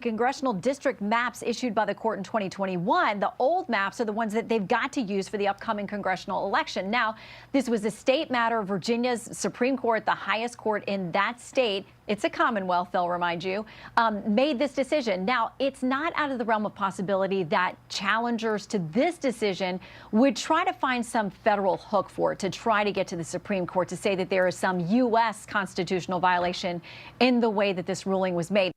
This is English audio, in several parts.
Congressional district maps issued by the court in 2021. The old maps are the ones that they've got to use for the upcoming congressional election. Now, this was a state matter. Virginia's Supreme Court, the highest court in that state, it's a Commonwealth, they'll remind you, made this decision. Now, it's not out of the realm of possibility that challengers to this decision would try to find some federal hook for it to try to get to the Supreme Court to say that there is some U.S. constitutional violation in the way that this ruling was made.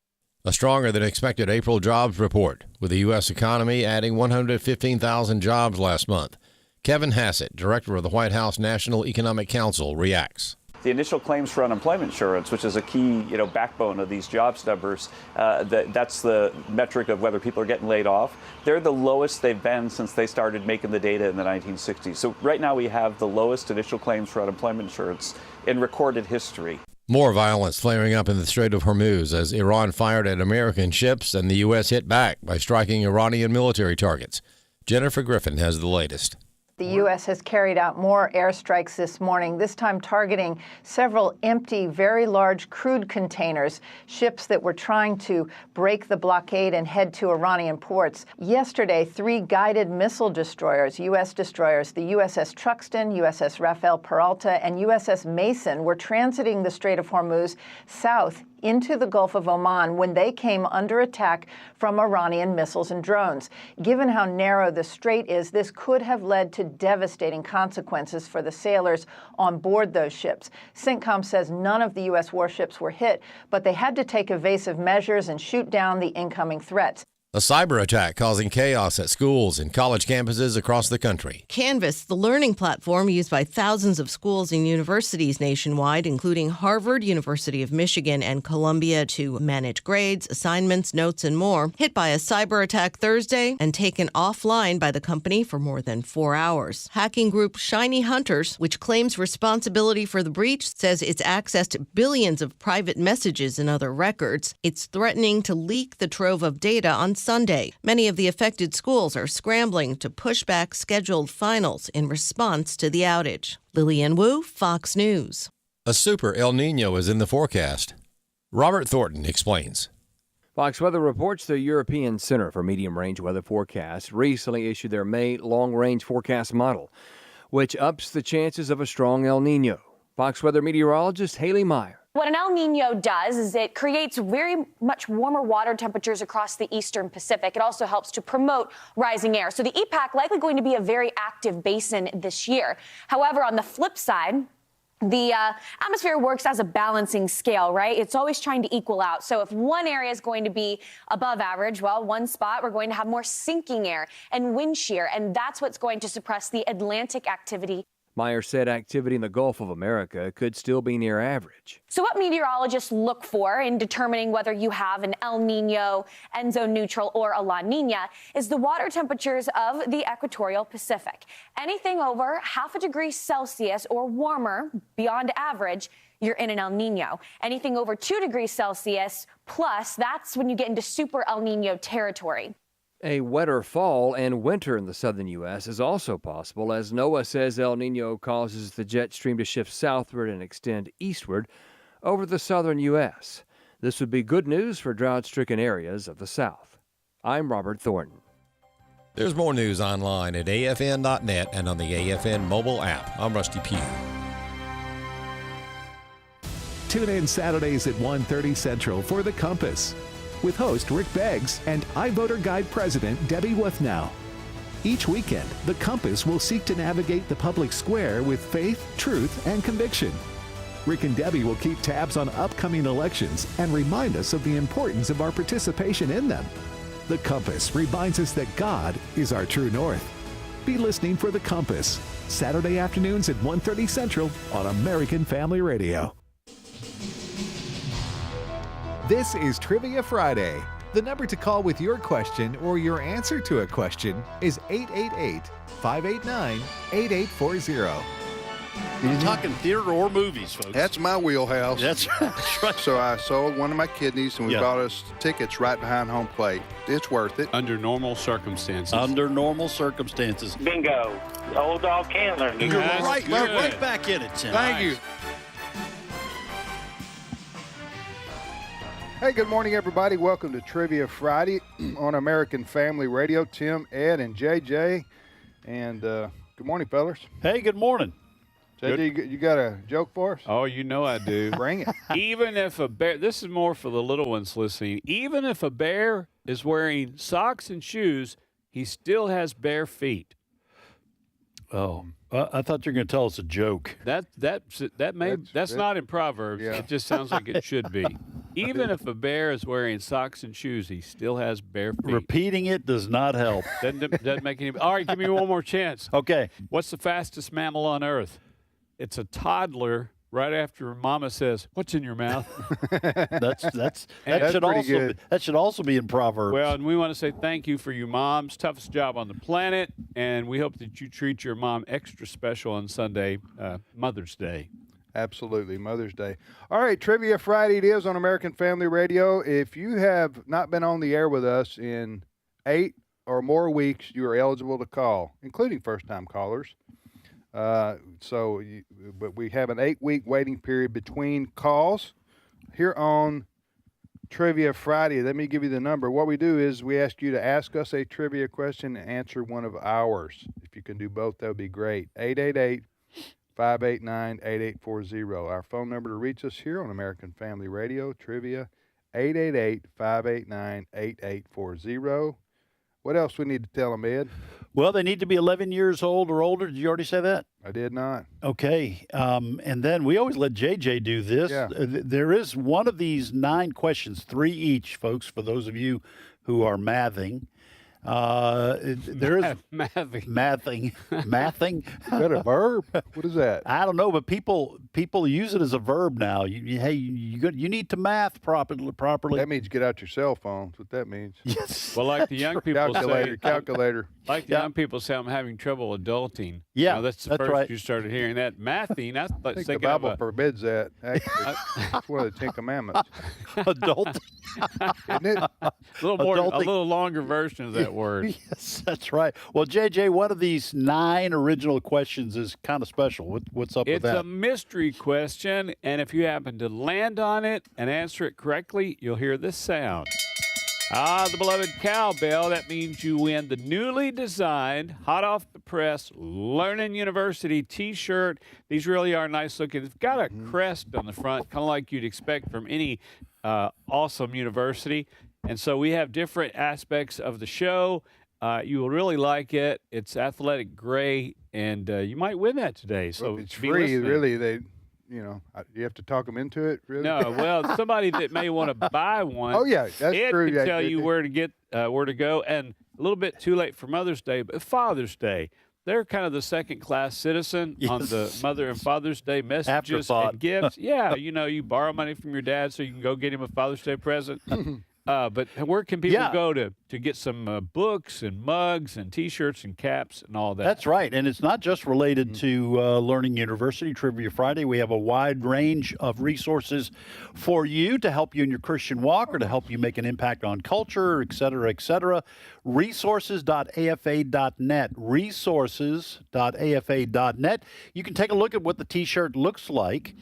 A stronger than expected April jobs report, with the U.S. economy adding 115,000 jobs last month. Kevin Hassett, director of the White House National Economic Council, reacts. The initial claims for unemployment insurance, which is a key, backbone of these jobs numbers, that's the metric of whether people are getting laid off. They're the lowest they've been since they started making the data in the 1960s. So right now we have the lowest initial claims for unemployment insurance in recorded history. More violence flaring up in the Strait of Hormuz as Iran fired at American ships and the U.S. hit back by striking Iranian military targets. Jennifer Griffin has the latest. The U.S. has carried out more airstrikes this morning, this time targeting several empty, very large crude containers, ships that were trying to break the blockade and head to Iranian ports. Yesterday, 3 guided missile destroyers, U.S. destroyers, the USS Truxtun, USS Rafael Peralta, and USS Mason, were transiting the Strait of Hormuz south into the Gulf of Oman when they came under attack from Iranian missiles and drones. Given how narrow the strait is, this could have led to devastating consequences for the sailors on board those ships. CENTCOM says none of the U.S. warships were hit, but they had to take evasive measures and shoot down the incoming threats. A cyber attack causing chaos at schools and college campuses across the country. Canvas, the learning platform used by thousands of schools and universities nationwide, including Harvard, University of Michigan, and Columbia, to manage grades, assignments, notes, and more, hit by a cyber attack Thursday and taken offline by the company for more than 4 hours. Hacking group Shiny Hunters, which claims responsibility for the breach, says it's accessed billions of private messages and other records. It's threatening to leak the trove of data on Sunday. Many of the affected schools are scrambling to push back scheduled finals in response to the outage. Lillian Wu, Fox News. A super El Nino is in the forecast. Robert Thornton explains. Fox Weather reports the European Center for Medium-Range Weather Forecasts recently issued their May long-range forecast model, which ups the chances of a strong El Nino. Fox Weather meteorologist Haley Meyer. What an El Nino does is it creates very much warmer water temperatures across the eastern Pacific. It also helps to promote rising air. So the EPAC likely going to be a very active basin this year. However, on the flip side, the atmosphere works as a balancing scale, right? It's always trying to equal out. So if one area is going to be above average, well, one spot we're going to have more sinking air and wind shear, and that's what's going to suppress the Atlantic activity. Meyer said activity in the Gulf of America could still be near average. So what meteorologists look for in determining whether you have an El Nino, end zone neutral, or a La Nina is the water temperatures of the equatorial Pacific. Anything over 0.5 degrees Celsius or warmer beyond average, you're in an El Nino. Anything over 2 degrees Celsius plus, that's when you get into super El Nino territory. A wetter fall and winter in the southern U.S. is also possible, as NOAA says El Nino causes the jet stream to shift southward and extend eastward over the southern U.S. This would be good news for drought-stricken areas of the South. I'm Robert Thornton. There's more news online at afn.net and on the AFN mobile app. I'm Rusty Pugh. Tune in Saturdays at 1:30 Central for The Compass, with host Rick Beggs and iVoter Guide President Debbie Wuthnow. Each weekend, The Compass will seek to navigate the public square with faith, truth, and conviction. Rick and Debbie will keep tabs on upcoming elections and remind us of the importance of our participation in them. The Compass reminds us that God is our true north. Be listening for The Compass, Saturday afternoons at 1:30 Central on American Family Radio. This is Trivia Friday. The number to call with your question or your answer to a question is 888-589-8840. You're talking theater or movies, folks. That's my wheelhouse. That's right. So I sold one of my kidneys, and we bought us tickets right behind home plate. It's worth it. Under normal circumstances. Under normal circumstances. Bingo. Old dog Candler. You're right back in it, Tim. Thank you. Hey, good morning, everybody. Welcome to Trivia Friday on American Family Radio. Tim, Ed, and JJ. And good morning, fellas. Hey, good morning. JJ, you got a joke for us? Oh, you know I do. Bring it. Even if a bear, this is more for the little ones listening, even if a bear is wearing socks and shoes, he still has bare feet. Oh, I thought you were going to tell us a joke. That's not in Proverbs. Yeah. It just sounds like it should be. Even if a bear is wearing socks and shoes, he still has bare feet. Repeating it does not help. Doesn't make any. All right, give me one more chance. Okay. What's the fastest mammal on Earth? It's a toddler. Right after Mama says, "What's in your mouth?" That should also be in Proverbs. Well, and we want to say thank you for your mom's toughest job on the planet, and we hope that you treat your mom extra special on Sunday, Mother's Day. Absolutely, Mother's Day. All right, Trivia Friday it is on American Family Radio. If you have not been on the air with us in 8 or more weeks, you are eligible to call, including first-time callers. But we have an 8-week waiting period between calls here on Trivia Friday. Let me give you the number. What we do is we ask you to ask us a trivia question and answer one of ours. If you can do both, that would be great. 888-589-8840. Our phone number to reach us here on American Family Radio, Trivia, 888-589-8840. What else we need to tell them, Ed? Well, they need to be 11 years old or older. Did you already say that? I did not. Okay. And then we always let JJ do this. Yeah. There is one of these 9 questions, 3 each, folks, for those of you who are mathing. There is mathing. Is that a verb? What is that? I don't know, but people use it as a verb now. You need to math properly. That means get out your cell phone. That's what that means. Yes. Well, like the young people say, calculator. Like the young people say, I'm having trouble adulting. Yeah, that's the first right. you started hearing that. Mathing, I think the Bible forbids that. Actually, it's one of the 10 Commandments. Adult. Isn't it? a little longer version of that word. Yes, that's right. Well, JJ, one of these 9 original questions is kind of special. What's up with that? It's a mystery question, and if you happen to land on it and answer it correctly, you'll hear this sound. The beloved cowbell. That means you win the newly designed, hot off the press, Learning University T-shirt. These really are nice looking. It's got a crest on the front, kind of like you'd expect from any awesome university. And so we have different aspects of the show. You will really like it. It's athletic gray, and you might win that today. So it's free, really. You have to talk them into it, really? No, well, somebody that may want to buy one. Oh, yeah, that's Ed true. can tell you where to go, and a little bit too late for Mother's Day, but Father's Day. They're kind of the second-class citizen on the Mother and Father's Day messages and gifts. Yeah, you borrow money from your dad so you can go get him a Father's Day present. But where can people go to get some books and mugs and T-shirts and caps and all that? That's right. And it's not just related to Learning University Trivia Friday. We have a wide range of resources for you to help you in your Christian walk or to help you make an impact on culture, et cetera, et cetera. Resources.afa.net. Resources.afa.net. You can take a look at what the T-shirt looks like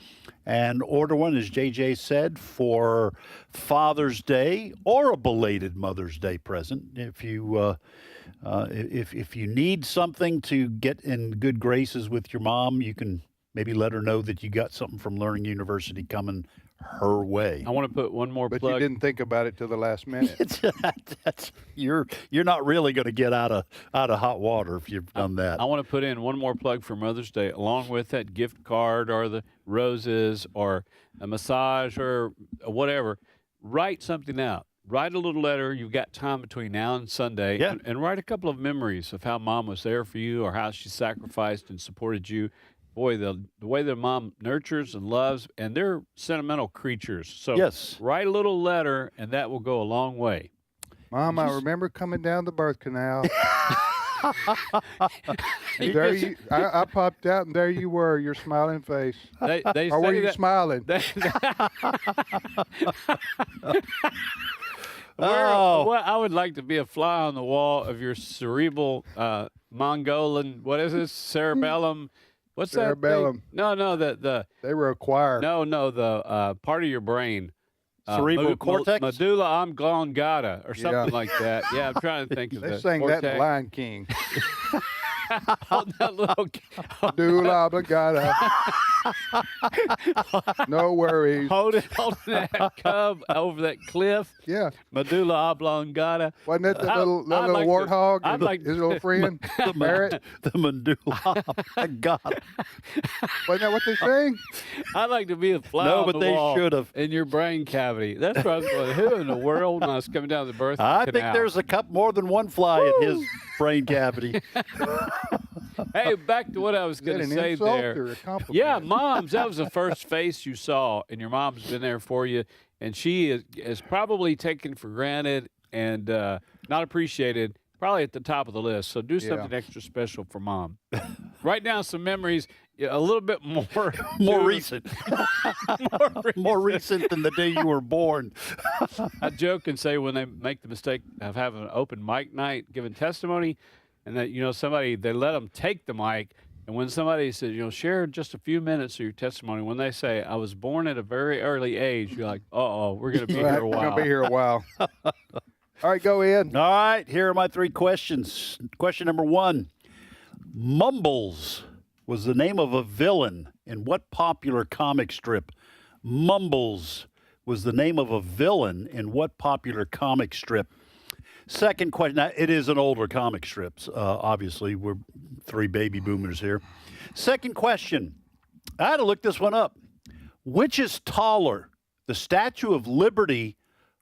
and order one, as JJ said, for Father's Day or a belated Mother's Day present. If you need something to get in good graces with your mom, you can maybe let her know that you got something from Learning University coming her way. I want to put one more But plug. you didn't think about it till the last minute. You're not really going to get out of hot water if you've done that. I want to put in one more plug for Mother's Day, along with that gift card or the roses or a massage or whatever. Write something out. Write a little letter. You've got time between now and Sunday. Yeah. And write a couple of memories of how Mom was there for you or how she sacrificed and supported you. Boy, the way their mom nurtures and loves, and they're sentimental creatures. So write a little letter, and that will go a long way. Mom, I remember coming down the birth canal. I popped out, and there you were, your smiling face. Or were you smiling? Well, I would like to be a fly on the wall of your cerebral Mongolian, what is this, cerebellum? What's cerebellum? That thing? No, the they were a choir. No, the part of your brain. Cerebral cortex? Medulla oblongata or something like that. Yeah, I'm trying to think of They that. sang that in Cortex. Lion King. Hold that little. Medulla oblongata. No worries. Holding that cub over that cliff. Yeah. Medulla oblongata. Wasn't that the little warthog and his little friend, Barrett? The medulla oblongata. Wasn't that what they sang? I'd like to be a fly No, on but the they wall should have. in your brain cavity. That's what I was going, who in the world when I was coming down the birth I canal? think there's more than one fly in his brain cavity. Hey, back to what I was going to say there. Yeah, moms, that was the first face you saw, and your mom's been there for you, and she is probably taken for granted and not appreciated, probably at the top of the list. So do something extra special for mom. Write down some memories, a little bit more. More recent. More recent than the day you were born. I joke and say when they make the mistake of having an open mic night, giving testimony, and that, somebody, they let them take the mic. And when somebody says, share just a few minutes of your testimony, when they say, I was born at a very early age, you're like, we're going to be here a while. We're going to be here a while. All right, go in. All right, here are my 3 questions. Question number 1. Mumbles was the name of a villain in what popular comic strip? Mumbles was the name of a villain in what popular comic strip? Second question. Now, it is an older comic strip. Obviously, we're 3 baby boomers here. Second question. I had to look this one up. Which is taller, the Statue of Liberty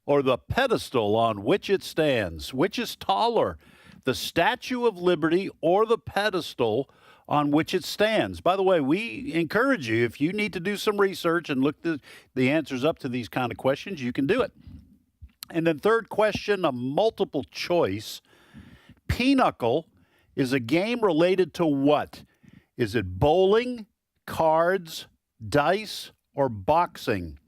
or the pedestal on which it stands? Which is taller, the Statue of Liberty or the pedestal on which it stands? By the way, we encourage you, if you need to do some research and look the answers up to these kind of questions, you can do it. And then third question, a multiple choice. Pinochle is a game related to what? Is it bowling, cards, dice, or boxing?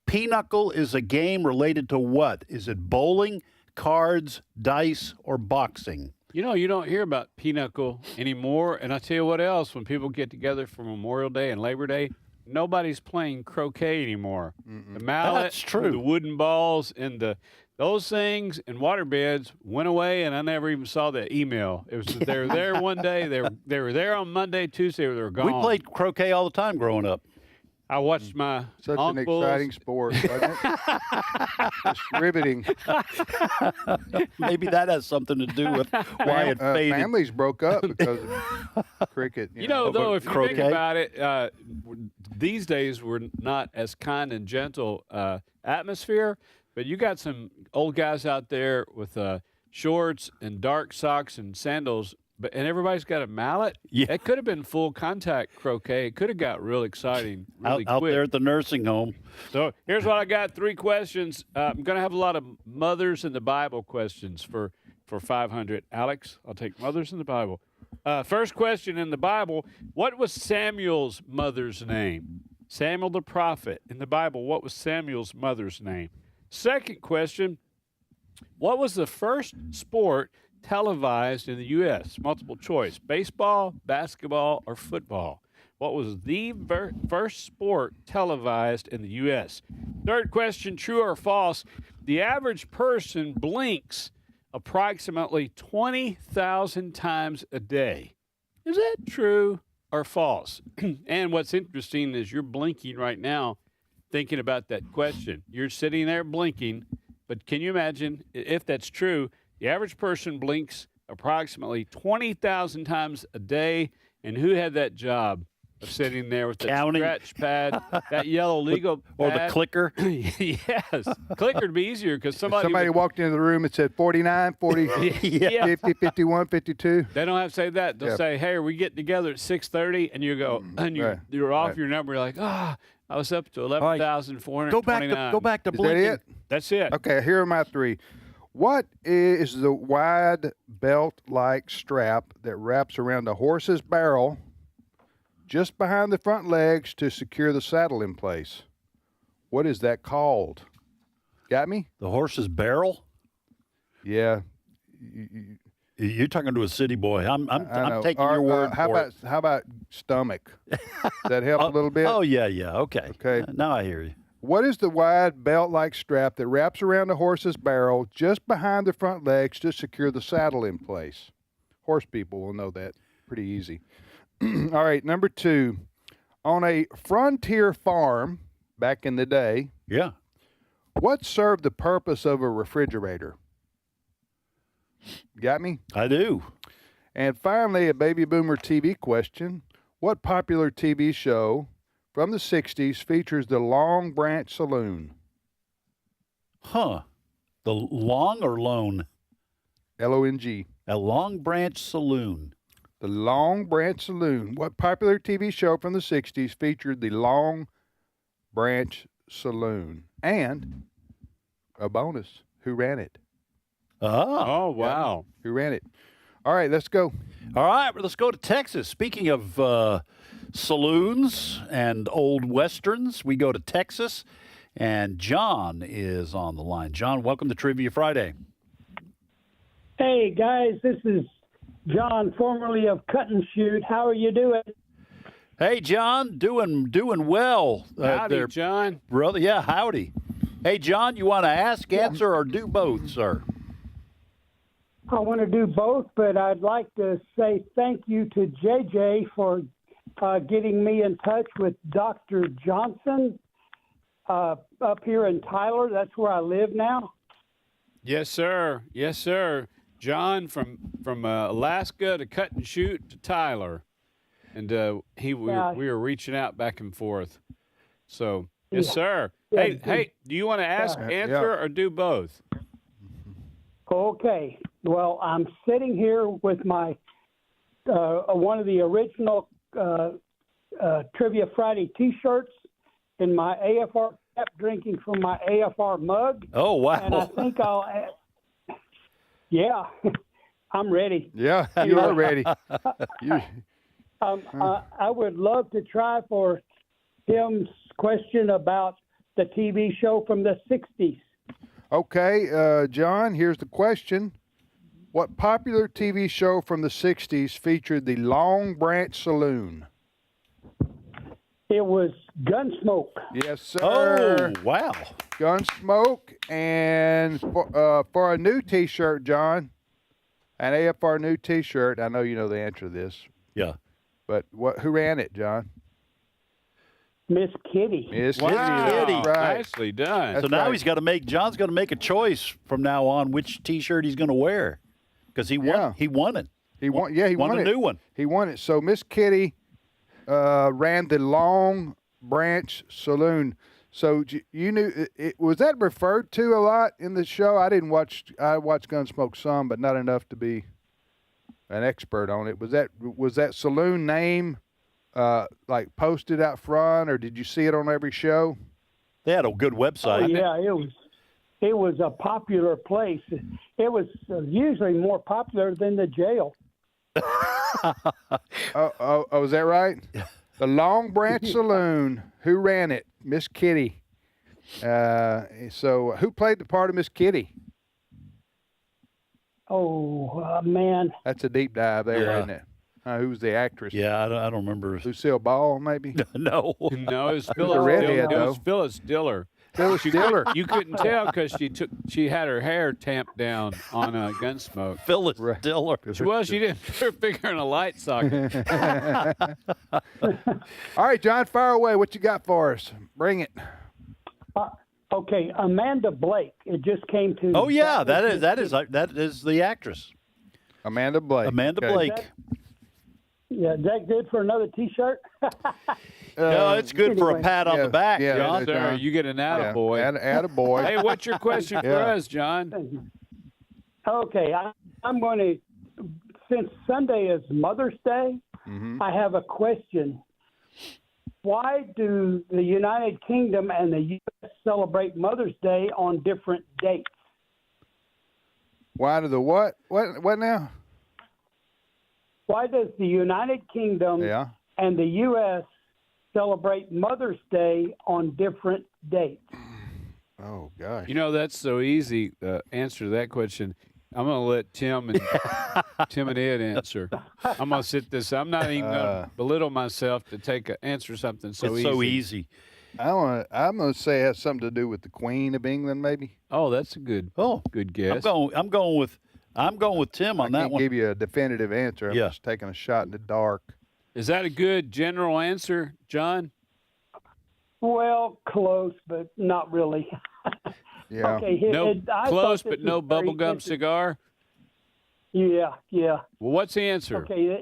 Pinochle is a game related to what? Is it bowling, cards, dice, or boxing? You don't hear about Pinochle anymore. And I tell you what else, when people get together for Memorial Day and Labor Day, nobody's playing croquet anymore. The mallet, That's true. The wooden balls, and those things and water beds went away, and I never even saw the email. It was they were there one day, they were there on Monday, Tuesday, they were gone. We played croquet all the time growing up. I watched my Such uncles. an exciting sport, wasn't it? Just riveting. Maybe that has something to do with why it faded. Families broke up because of cricket. Though, if you croquet. think about it, these days we're not as kind and gentle atmosphere, but you got some old guys out there with shorts and dark socks and sandals, and everybody's got a mallet. Yeah. It could have been full contact croquet. It could have got real exciting really out quick. there at the nursing home. So here's what I got: 3 questions. I'm going to have a lot of mothers in the Bible questions for 500. Alex, I'll take mothers in the Bible. First question in the Bible: what was Samuel's mother's name? Samuel the prophet in the Bible. What was Samuel's mother's name? Second question: what was the first sport televised in the U.S.? Multiple choice: baseball, basketball, or football. What was the first sport televised in the U.S.? Third question: true or false? The average person blinks approximately 20,000 times a day. Is that true or false? And what's interesting is you're blinking right now thinking about that question. You're sitting there blinking, but can you imagine if that's true? The average person blinks approximately 20,000 times a day. And who had that job of sitting there with that Counting. scratch pad, that yellow legal Or pad? the clicker. Yes. Clicker would be easier because somebody walked into the room and said 49, 40, Yeah. 50, 51, 52. They don't have to say that. They'll Yeah. say, hey, are we getting together at 6:30? And you go, and you're off your number. You're like, I was up to 11,429. Go back to Is that blinking. it? That's it. Okay, here are my 3. What is the wide belt-like strap that wraps around a horse's barrel just behind the front legs to secure the saddle in place? What is that called? Got me? The horse's barrel? Yeah. You're talking to a city boy. I'm know. taking Or, your word how for about stomach? Does that help a little bit? Oh, yeah. Okay. Okay. Now I hear you. What is the wide belt-like strap that wraps around the horse's barrel just behind the front legs to secure the saddle in place? Horse people will know that pretty easy. All right, number 2. On a frontier farm back in the day, Yeah. what served the purpose of a refrigerator? Got me? I do. And finally, a baby boomer TV question. What popular TV show from the 60s features the Long Branch Saloon? Huh. The Long or Lone? Long. A Long Branch Saloon. The Long Branch Saloon. What popular TV show from the 60s featured the Long Branch Saloon? And a bonus, who ran it? Oh, wow. Who ran it? All right, let's go. All right, let's go to Texas. Speaking of saloons and old westerns, we go to Texas, and John is on the line. John, welcome to Trivia Friday. Hey, guys, this is John, formerly of Cut and Shoot. How are you doing? Hey, John, doing well. Howdy, John. Brother, yeah, howdy. Hey, John, you want to ask, answer, or do both, sir? I want to do both, but I'd like to say thank you to JJ for getting me in touch with Dr. Johnson up here in Tyler. That's where I live now. Yes, sir. Yes, sir. John from Alaska to Cut and Shoot to Tyler, and we were reaching out back and forth. So yes, sir. Yeah. Hey, do you want to ask, answer, or do both? Okay. Well, I'm sitting here with my one of the original Trivia Friday T-shirts in my AFR cap, drinking from my AFR mug. Oh, wow. And I think I'll. Yeah, I'm ready. Yeah, you are ready. I would love to try for Tim's question about the TV show from the 60s. Okay, John, here's the question. What popular TV show from the 60s featured the Long Branch Saloon? It was Gunsmoke. Yes, sir. Oh, wow. Gunsmoke. And for a new T-shirt, John, an AFR new T-shirt, I know you know the answer to this. Yeah. But who ran it, John? Miss Kitty. Miss Wow. Kitty. That's right. Nicely done. So now John's going to make a choice from now on which T-shirt he's going to wear because he won. Yeah. He won it. He won. Yeah, he won a it. new one. He won it. So Miss Kitty ran the Long Branch Saloon. So you knew was that referred to a lot in the show? I watched Gunsmoke some, but not enough to be an expert on it. Was that saloon name like posted out front, or did you see it on every show? They had a good website. Oh, yeah, it was a popular place. It was usually more popular than the jail. Oh, is that right? The Long Branch Saloon. Who ran it? Miss Kitty. So who played the part of Miss Kitty? Oh, man. That's a deep dive there, isn't it? Who was the actress? Yeah, I don't remember. Lucille Ball, maybe? No. No, it was Phyllis Diller. Phyllis Diller. You couldn't tell because she had her hair tamped down on Gunsmoke. Phyllis Diller. Well, she didn't put her finger in a light socket. All right, John, fire away. What you got for us? Bring it. Okay, Amanda Blake. It just came to. Oh yeah, that is the actress. Amanda Blake. Amanda Blake. Yeah, is that good for another T-shirt? No, it's good for a pat on the back, John. Sir, you get an attaboy. Attaboy. Hey, what's your question for us, John? Okay, I'm going to, since Sunday is Mother's Day, I have a question. Why do the United Kingdom and the U.S. celebrate Mother's Day on different dates? Why do the what? What now? Why does the United Kingdom and the U.S. celebrate Mother's Day on different dates? Oh, gosh. You know, that's so easy. Answer to that question. I'm going to let Tim and Ed answer. I'm going to sit this. I'm not even going to belittle myself to answer something so it's easy. so easy. I'm gonna say it has something to do with the Queen of England, maybe. Oh, that's a good guess. I'm going with Tim on I that can't one. give you a definitive answer. I'm Yeah. just taking a shot in the dark. Is that a good general answer, John? Well, close, but not really. Yeah. Okay, I Close, thought but this no was very bubblegum interesting. cigar? Yeah. Well, what's the answer? Okay,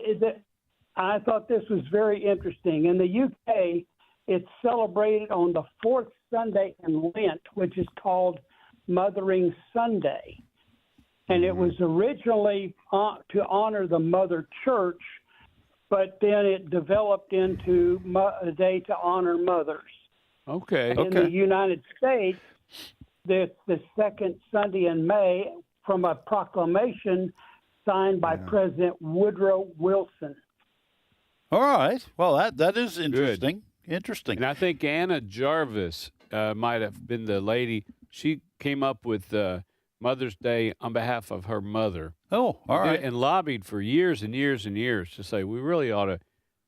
I thought this was very interesting. In the UK, it's celebrated on the fourth Sunday in Lent, which is called Mothering Sunday. And it was originally to honor the Mother Church, but then it developed into a day to honor mothers. Okay. In the United States, the second Sunday in May from a proclamation signed by President Woodrow Wilson. All right. Well, that is interesting. Interesting. And I think Anna Jarvis might have been the lady. She came up with Mother's Day on behalf of her mother. Oh, all right. And lobbied for years and years and years to say we really ought to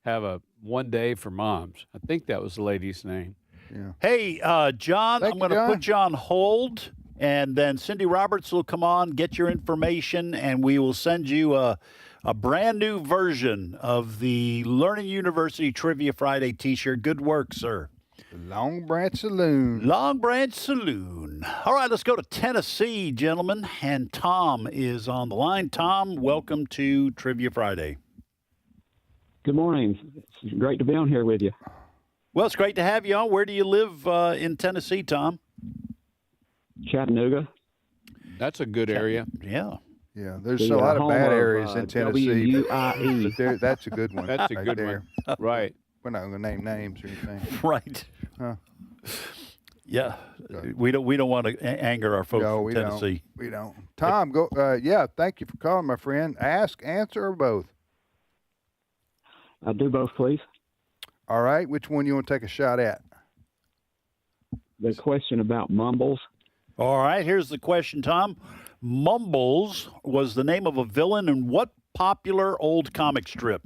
have a one day for moms. I think that was the lady's name. Yeah. Hey, John, Thank I'm you, going to John. put you on hold, and then Cindy Roberts will come on, get your information, and we will send you a brand new version of the Learning University Trivia Friday T-shirt. Good work, sir. Long Branch Saloon. Long Branch Saloon. All right, let's go to Tennessee, gentlemen, and Tom is on the line. Tom, welcome to Trivia Friday. Good morning. It's great to be on here with you. Well, it's great to have you on. Where do you live in Tennessee, Tom? Chattanooga. That's a good area. Yeah. Yeah, there's a lot of bad areas in Tennessee. WUIE. That's a good one. That's a right good there. one. Right. We're not going to name names or anything. Right. Huh. Yeah. We don't want to anger our folks No, from we Tennessee. don't. We don't. Tom, go. Yeah, thank you for calling, my friend. Ask, answer, or both. I'll do both, please. All right. Which one you want to take a shot at? The question about mumbles. All right, here's the question, Tom. Mumbles was the name of a villain in what popular old comic strip?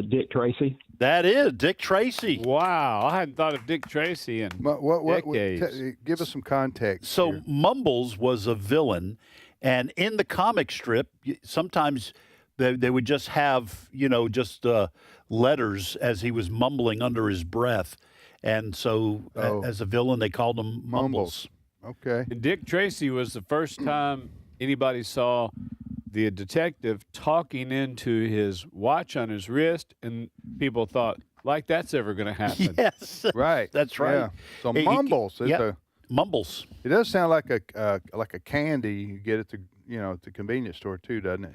Dick Tracy. That is Dick Tracy. Wow, I hadn't thought of Dick Tracy in decades. Give us some context. So here. Mumbles was a villain, and in the comic strip, sometimes they would just have, just letters as he was mumbling under his breath. And so as a villain, they called him Mumbles. Okay. And Dick Tracy was the first time anybody saw the detective talking into his watch on his wrist, and people thought, like, that's ever going to happen. Yes. Right. That's right. Yeah. So Mumbles. Mumbles. It does sound like a candy you get at the convenience store too, doesn't it?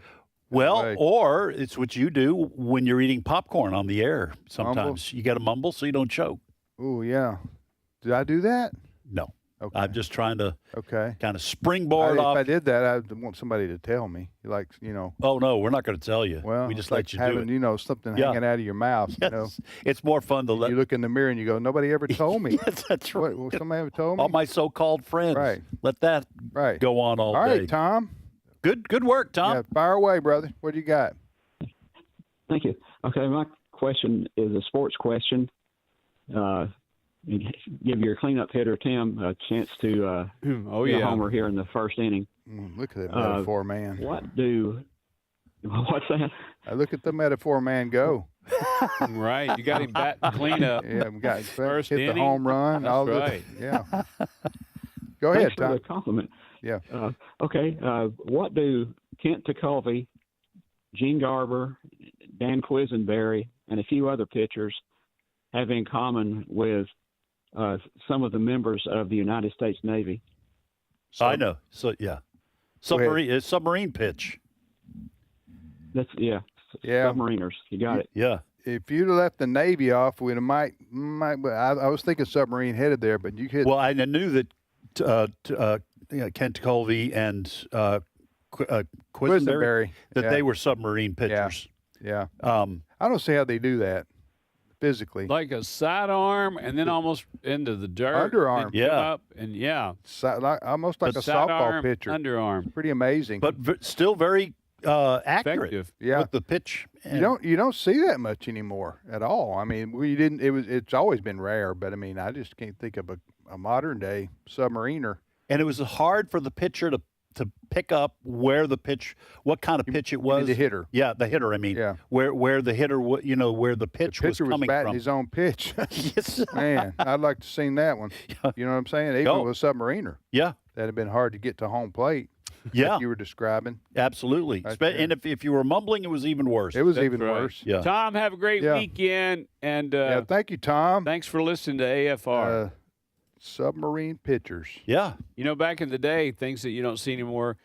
Well, or it's what you do when you're eating popcorn on the air. Sometimes Mumble? you got to mumble so you don't choke. Oh, yeah. Did I do that? No. Okay. I'm just trying to kind of If springboard off. I did that, I want somebody to tell me. Oh, no, we're not going to tell you. Well, we just it's let like you having, do it. Something Yeah. hanging out of your mouth. Yes. It's more fun to let you look in the mirror and you go, nobody ever told me. Yes, that's right. What, somebody ever told me? All my so-called friends. Right. Let that go on all All day. right, Tom. Good work, Tom. Yeah, fire away, brother. What do you got? Thank you. Okay, my question is a sports question. Give your cleanup hitter, Tim, a chance to get a homer here in the first inning. Look at that metaphor, man. What's that? I look at the metaphor, man, go. Right. You got him batting cleanup. Yeah, we got First hit inning. the home run. That's all right. Yeah. Go ahead, Thanks for Tom. the compliment. Yeah. Okay. What do Kent Tekulve, Gene Garber, Dan Quisenberry, and a few other pitchers have in common with some of the members of the United States Navy? I know. So yeah, submarine pitch. That's Yeah. submariners. You got it. Yeah. If you'd have left the Navy off, we might. I was thinking submarine headed there, but you could. Well, I knew that Kent Tekulve and Quisenberry that they were submarine pitchers. Yeah. I don't see how they do that physically. Like a sidearm and then almost into the dirt. Underarm. Then come up and Almost like a the softball sidearm, pitcher. Underarm. Pretty amazing. But still very accurate effective. with the pitch. You don't see that much anymore at all. I mean, it's always been rare, but I mean, I just can't think of a modern day submariner. And it was hard for the pitcher to pick up where the pitch, what kind of pitch it was. The hitter. Yeah, the hitter. I mean, where the hitter, where the pitch was coming batting from. his own pitch. Yes. Man, I'd like to seen that one. Yeah. You know what I'm saying? Even with a submariner. Yeah. That'd have been hard to get to home plate. Yeah. Like you were describing. Absolutely. Right And if you were mumbling, it was even worse. It was even worse. Yeah. Tom, have a great weekend. And thank you, Tom. Thanks for listening to AFR. Submarine pitchers. Yeah. You know, back in the day, things that you don't see anymore,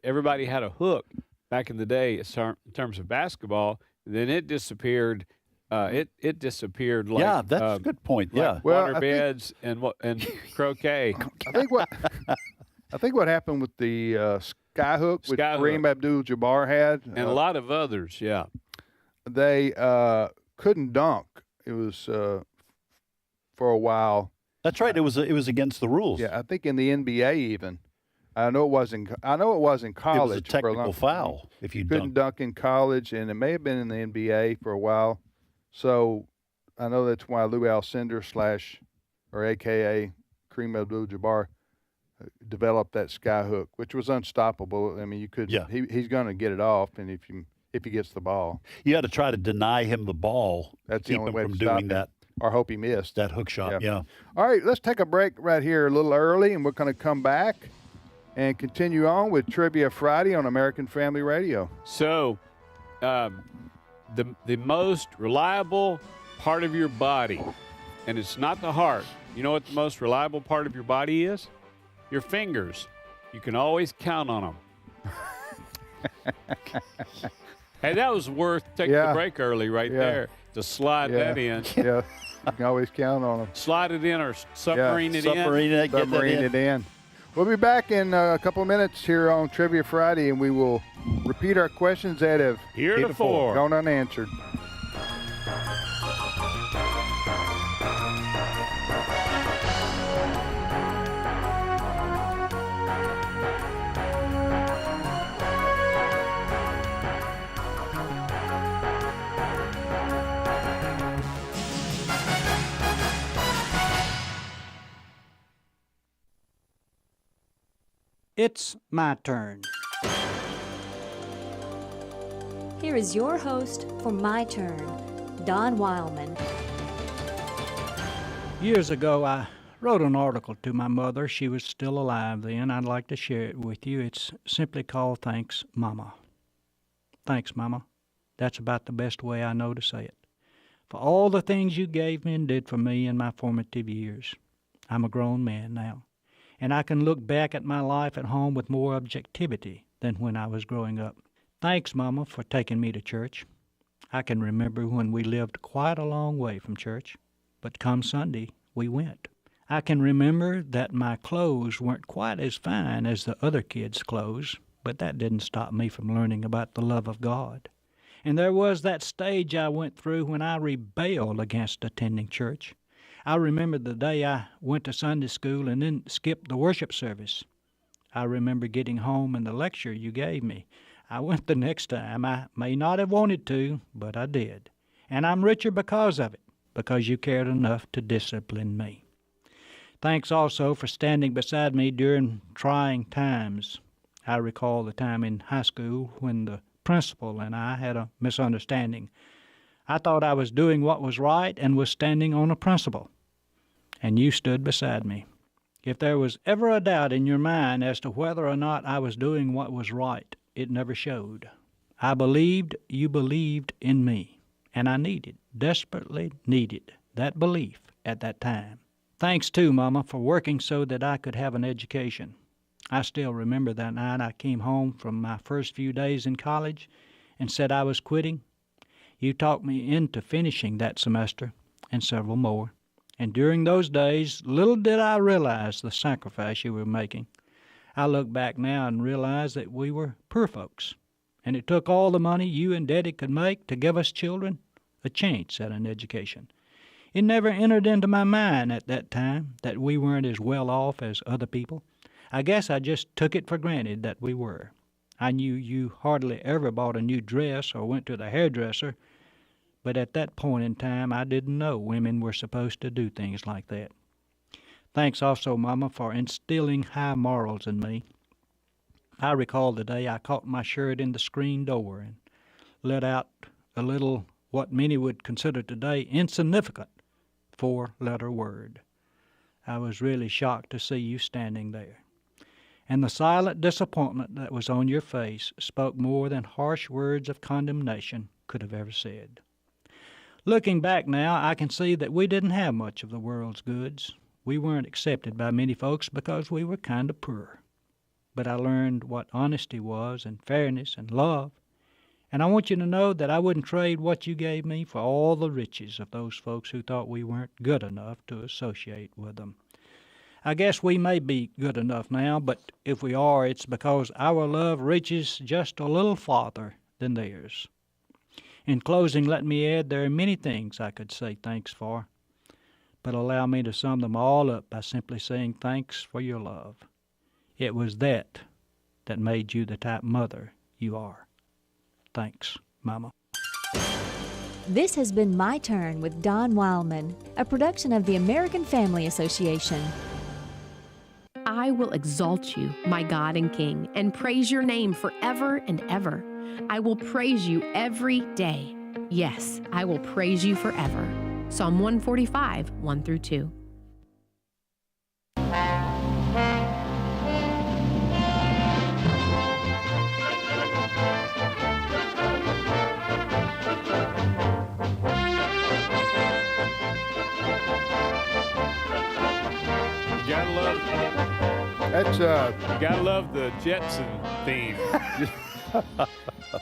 everybody had a hook back in the day in terms of basketball. Then it disappeared. It disappeared like that's a good point. Like water beds and croquet. I think what happened with the skyhook, which Kareem Abdul-Jabbar had, and a lot of others, they couldn't dunk. It was for a while. That's right. It was against the rules. Yeah, I think in the NBA even. I know it was in college. It was a technical foul if you couldn't dunk in college, and it may have been in the NBA for a while. So I know that's why Lou Alcindor or AKA Kareem Abdul-Jabbar developed that skyhook, which was unstoppable. I mean, you could. Yeah. He's going to get it off, and if he gets the ball, you had to try to deny him the ball. That's to keep the only him way from to stop doing him. that. Or hope he missed that hook shot. Yeah. All right, let's take a break right here a little early, and we're going to come back and continue on with Trivia Friday on American Family Radio. So, the most reliable part of your body, and it's not the heart. You know what the most reliable part of your body is? Your fingers. You can always count on them. Hey, that was worth taking the break early right there to slide that in. Yeah, you can always count on them. Slide it in or submarine it in. Submarine it in. We'll be back in a couple of minutes here on Trivia Friday, and we will repeat our questions that have heretofore gone unanswered. It's my turn. Here is your host for My Turn, Don Wildmon. Years ago, I wrote an article to my mother. She was still alive then. I'd like to share it with you. It's simply called Thanks, Mama. Thanks, Mama. That's about the best way I know to say it. For all the things you gave me and did for me in my formative years. I'm a grown man now, and I can look back at my life at home with more objectivity than when I was growing up. Thanks, Mama, for taking me to church. I can remember when we lived quite a long way from church, but come Sunday, we went. I can remember that my clothes weren't quite as fine as the other kids' clothes, but that didn't stop me from learning about the love of God. And there was that stage I went through when I rebelled against attending church. I remember the day I went to Sunday school and then skipped the worship service. I remember getting home and the lecture you gave me. I went the next time. I may not have wanted to, but I did. And I'm richer because of it, because you cared enough to discipline me. Thanks also for standing beside me during trying times. I recall the time in high school when the principal and I had a misunderstanding. I thought I was doing what was right and was standing on a principle. And you stood beside me. If there was ever a doubt in your mind as to whether or not I was doing what was right, it never showed. I believed you believed in me, and I desperately needed, that belief at that time. Thanks, too, Mama, for working so that I could have an education. I still remember that night I came home from my first few days in college and said I was quitting. You talked me into finishing that semester and several more. And during those days, little did I realize the sacrifice you were making. I look back now and realize that we were poor folks, and it took all the money you and Daddy could make to give us children a chance at an education. It never entered into my mind at that time that we weren't as well off as other people. I guess I just took it for granted that we were. I knew you hardly ever bought a new dress or went to the hairdresser, but at that point in time, I didn't know women were supposed to do things like that. Thanks also, Mama, for instilling high morals in me. I recall the day I caught my shirt in the screen door and let out a little, what many would consider today, insignificant four-letter word. I was really shocked to see you standing there. And the silent disappointment that was on your face spoke more than harsh words of condemnation could have ever said. Looking back now, I can see that we didn't have much of the world's goods. We weren't accepted by many folks because we were kind of poor. But I learned what honesty was and fairness and love. And I want you to know that I wouldn't trade what you gave me for all the riches of those folks who thought we weren't good enough to associate with them. I guess we may be good enough now, but if we are, it's because our love reaches just a little farther than theirs. In closing, let me add there are many things I could say thanks for, but allow me to sum them all up by simply saying thanks for your love. It was that made you the type mother you are. Thanks, Mama. This has been My Turn with Don Wildmon, a production of the American Family Association. I will exalt you, my God and King, and praise your name forever and ever. I will praise you every day. Yes, I will praise you forever. Psalm 145, 1 through 2. Gotta love the Jetson theme.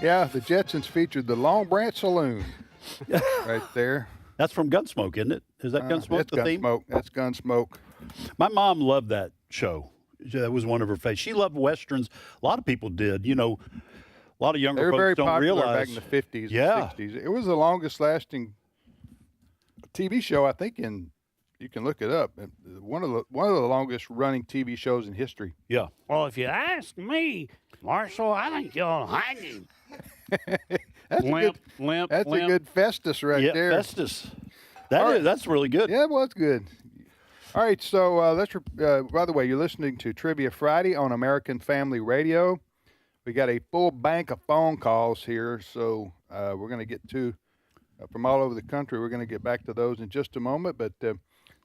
Yeah, the Jetsons featured the Long Branch Saloon right there. That's from Gunsmoke, isn't it? Is that Gunsmoke, the theme? That's Gunsmoke. My mom loved that show. That was one of her favorites. She loved Westerns. A lot of people did. You know, a lot of younger folks don't realize. Back in the 50s yeah. and 60s. It was the longest-lasting TV show, I think, you can look it up. One of the longest-running TV shows in history. Yeah. Well, if you ask me, Marshall, I think you'll hang him. That's a good Festus right there. Festus. That's really good. Yeah, it was good. All right, so by the way, you're listening to Trivia Friday on American Family Radio. We got a full bank of phone calls here, so we're going to get to from all over the country. We're going to get back to those in just a moment, but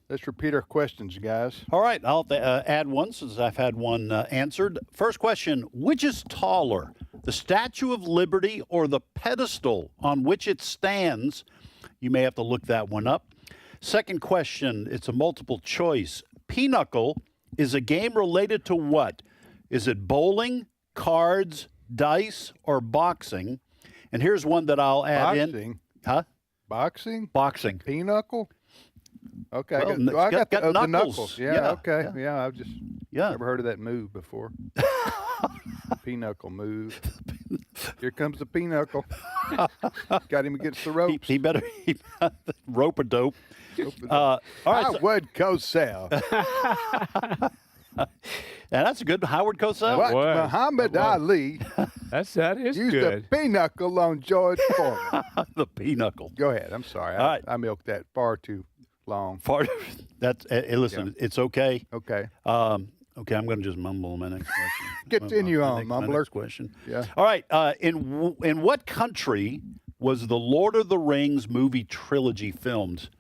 let's repeat our questions, guys. All right, I'll add one since I've had one answered. First question, which is taller, the Statue of Liberty or the pedestal on which it stands? You may have to look that one up. Second question, it's a multiple choice. Pinochle is a game related to what? Is it bowling, cards, dice, or boxing? And here's one that I'll add in. Huh? Boxing? Boxing. Pinochle? Okay, well, I got the knuckles. knuckles. Yeah, okay. Yeah, I've just never heard of that move before. Pinochle move. Here comes the pinochle. Got him against the ropes. He better rope-a-dope. All right, Howard Cosell. Yeah, that's a good Howard Cosell. Watch Muhammad Ali. That is used good. the pinochle on George Foreman. The pinochle. Go ahead. I'm sorry. All right. I milked that far too long. Listen, it's okay. Okay. Okay, I'm going to just mumble my next question. Continue on, mumbler. My next question. Yeah. All right. In what country was the Lord of the Rings movie trilogy filmed?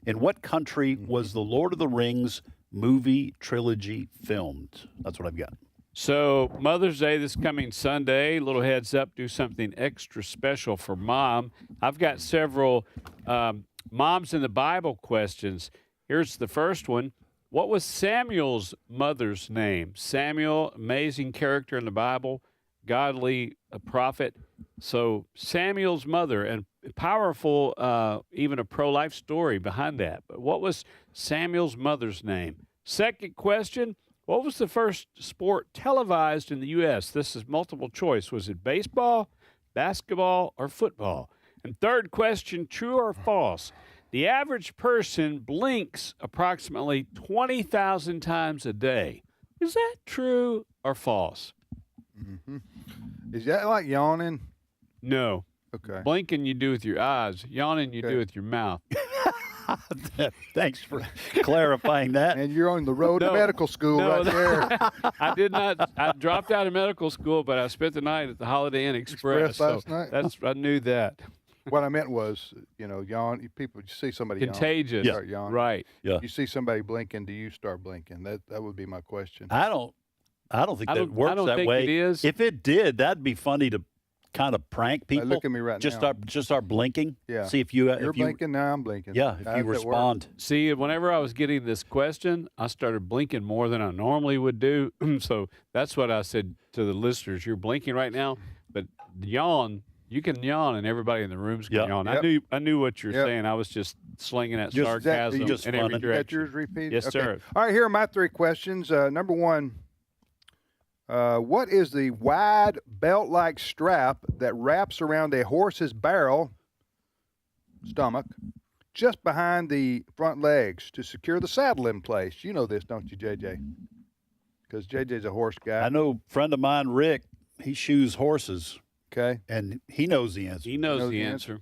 In what country was the Lord of the Rings movie trilogy filmed? That's what I've got. So Mother's Day this coming Sunday, little heads up, do something extra special for Mom. I've got several Moms in the Bible questions. Here's the first one. What was Samuel's mother's name? Samuel, amazing character in the Bible, godly prophet. So Samuel's mother, and powerful, even a pro-life story behind that. But what was Samuel's mother's name? Second question, what was the first sport televised in the U.S.? This is multiple choice. Was it baseball, basketball, or football? And third question, true or false? The average person blinks approximately 20,000 times a day. Is that true or false? Mm-hmm. Is that like yawning? No. Okay. Blinking you do with your eyes. Yawning you do with your mouth. Thanks for clarifying that. And you're on the road to medical school right there. I did not. I dropped out of medical school, but I spent the night at the Holiday Inn Express. Last night? I knew that. What I meant was, yawn. People, you see somebody Contagious. yawn, start yawning. Right. Yeah. You see somebody blinking, do you start blinking? That would be my question. I don't think that works I don't that think way. it is. If it did, that'd be funny to kind of prank people. Look at me right just now. Start blinking. Yeah. See if you You're blinking, now I'm blinking. Yeah, if you respond. See, whenever I was getting this question, I started blinking more than I normally would do. So that's what I said to the listeners. You're blinking right now, but yawn. You can yawn, and everybody in the room's can yawn. Yep. I knew what you're saying. I was just slinging that sarcasm in every direction. Got yours repeated? Yes, Okay. sir. All right, here are my 3 questions. Number 1, what is the wide belt-like strap that wraps around a horse's stomach, just behind the front legs to secure the saddle in place? You know this, don't you, JJ? Because JJ's a horse guy. I know a friend of mine, Rick, he shoes horses. Okay. And he knows the answer. He knows the answer.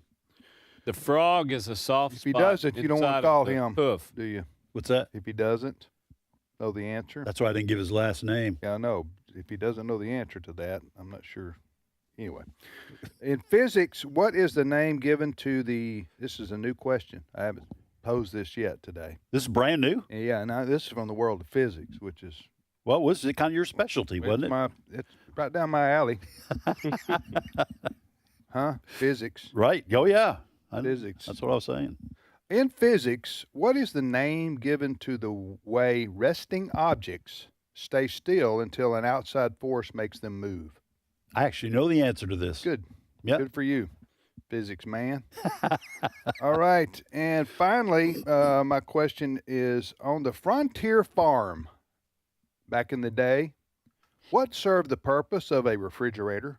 The frog is a soft If he spot doesn't, you don't want to inside call of the him, hoof. do you? What's that? If he doesn't know the answer. That's why I didn't give his last name. Yeah, I know. If he doesn't know the answer to that, I'm not sure. Anyway, in physics, what is the name given to this is a new question. I haven't posed this yet today. This is brand new? Yeah, now this is from the world of physics, which is... Well, was it kind of your specialty, wasn't it? It's right down my alley. Huh? Physics. Right. Oh, yeah. Physics. That's what I was saying. In physics, what is the name given to the way resting objects stay still until an outside force makes them move? I actually know the answer to this. Good. Yep. Good for you, physics man. All right. And finally, my question is, on the frontier farm back in the day, what served the purpose of a refrigerator?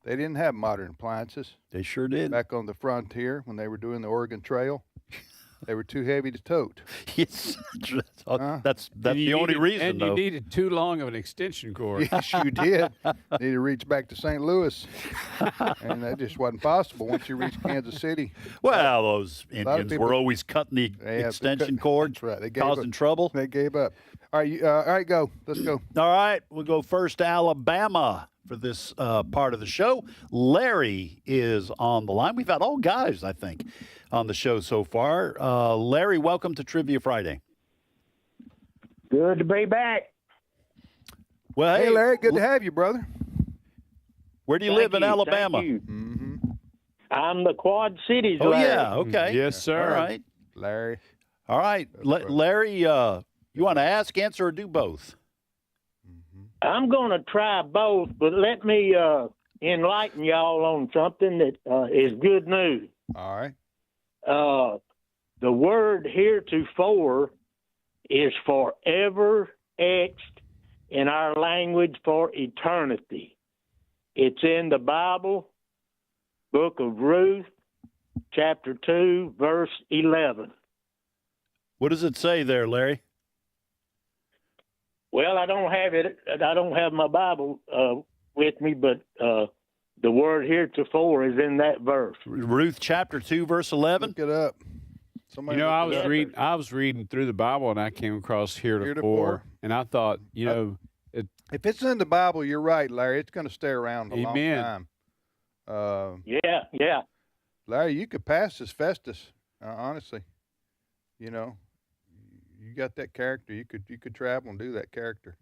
They didn't have modern appliances. They sure did. Back on the frontier when they were doing the Oregon Trail. They were too heavy to tote. Yes, that's the only reason, and though. you needed too long of an extension cord. Yes, you did. Need to reach back to St. Louis, and that just wasn't possible once you reached Kansas City. Well, those Indians people- were always cutting the extension cord, That's right. They gave causing up. trouble. They gave up. All right, all right, go. Let's go. All right, we'll go first to Alabama for this part of the show. Larry is on the line. We've had all guys, I think, on the show so far. Larry, welcome to Trivia Friday. Good to be back. Well, Hey, Larry, good to have you, brother. Where do you Thank live in you, Alabama? thank you. I'm the Quad Cities. Oh, Larry. yeah, okay. Yes, sir. All right. Larry. All right. Larry, you want to ask, answer, or do both? I'm going to try both, but let me enlighten y'all on something that is good news. All right. The word heretofore is forever etched in our language for eternity. It's in the Bible, book of Ruth, chapter 2, verse 11. What does it say there, Larry? Well, I don't have it. I don't have my Bible with me, but the word heretofore is in that verse. Ruth chapter 2, verse 11. Look it up. Somebody You know, I look it was up. reading. I was reading through the Bible, and I came across heretofore, and I thought, If it's in the Bible, you're right, Larry. It's going to stay around a Amen. long time. Yeah. Larry, you could pass as Festus, honestly. You know, you got that character. You could travel and do that character.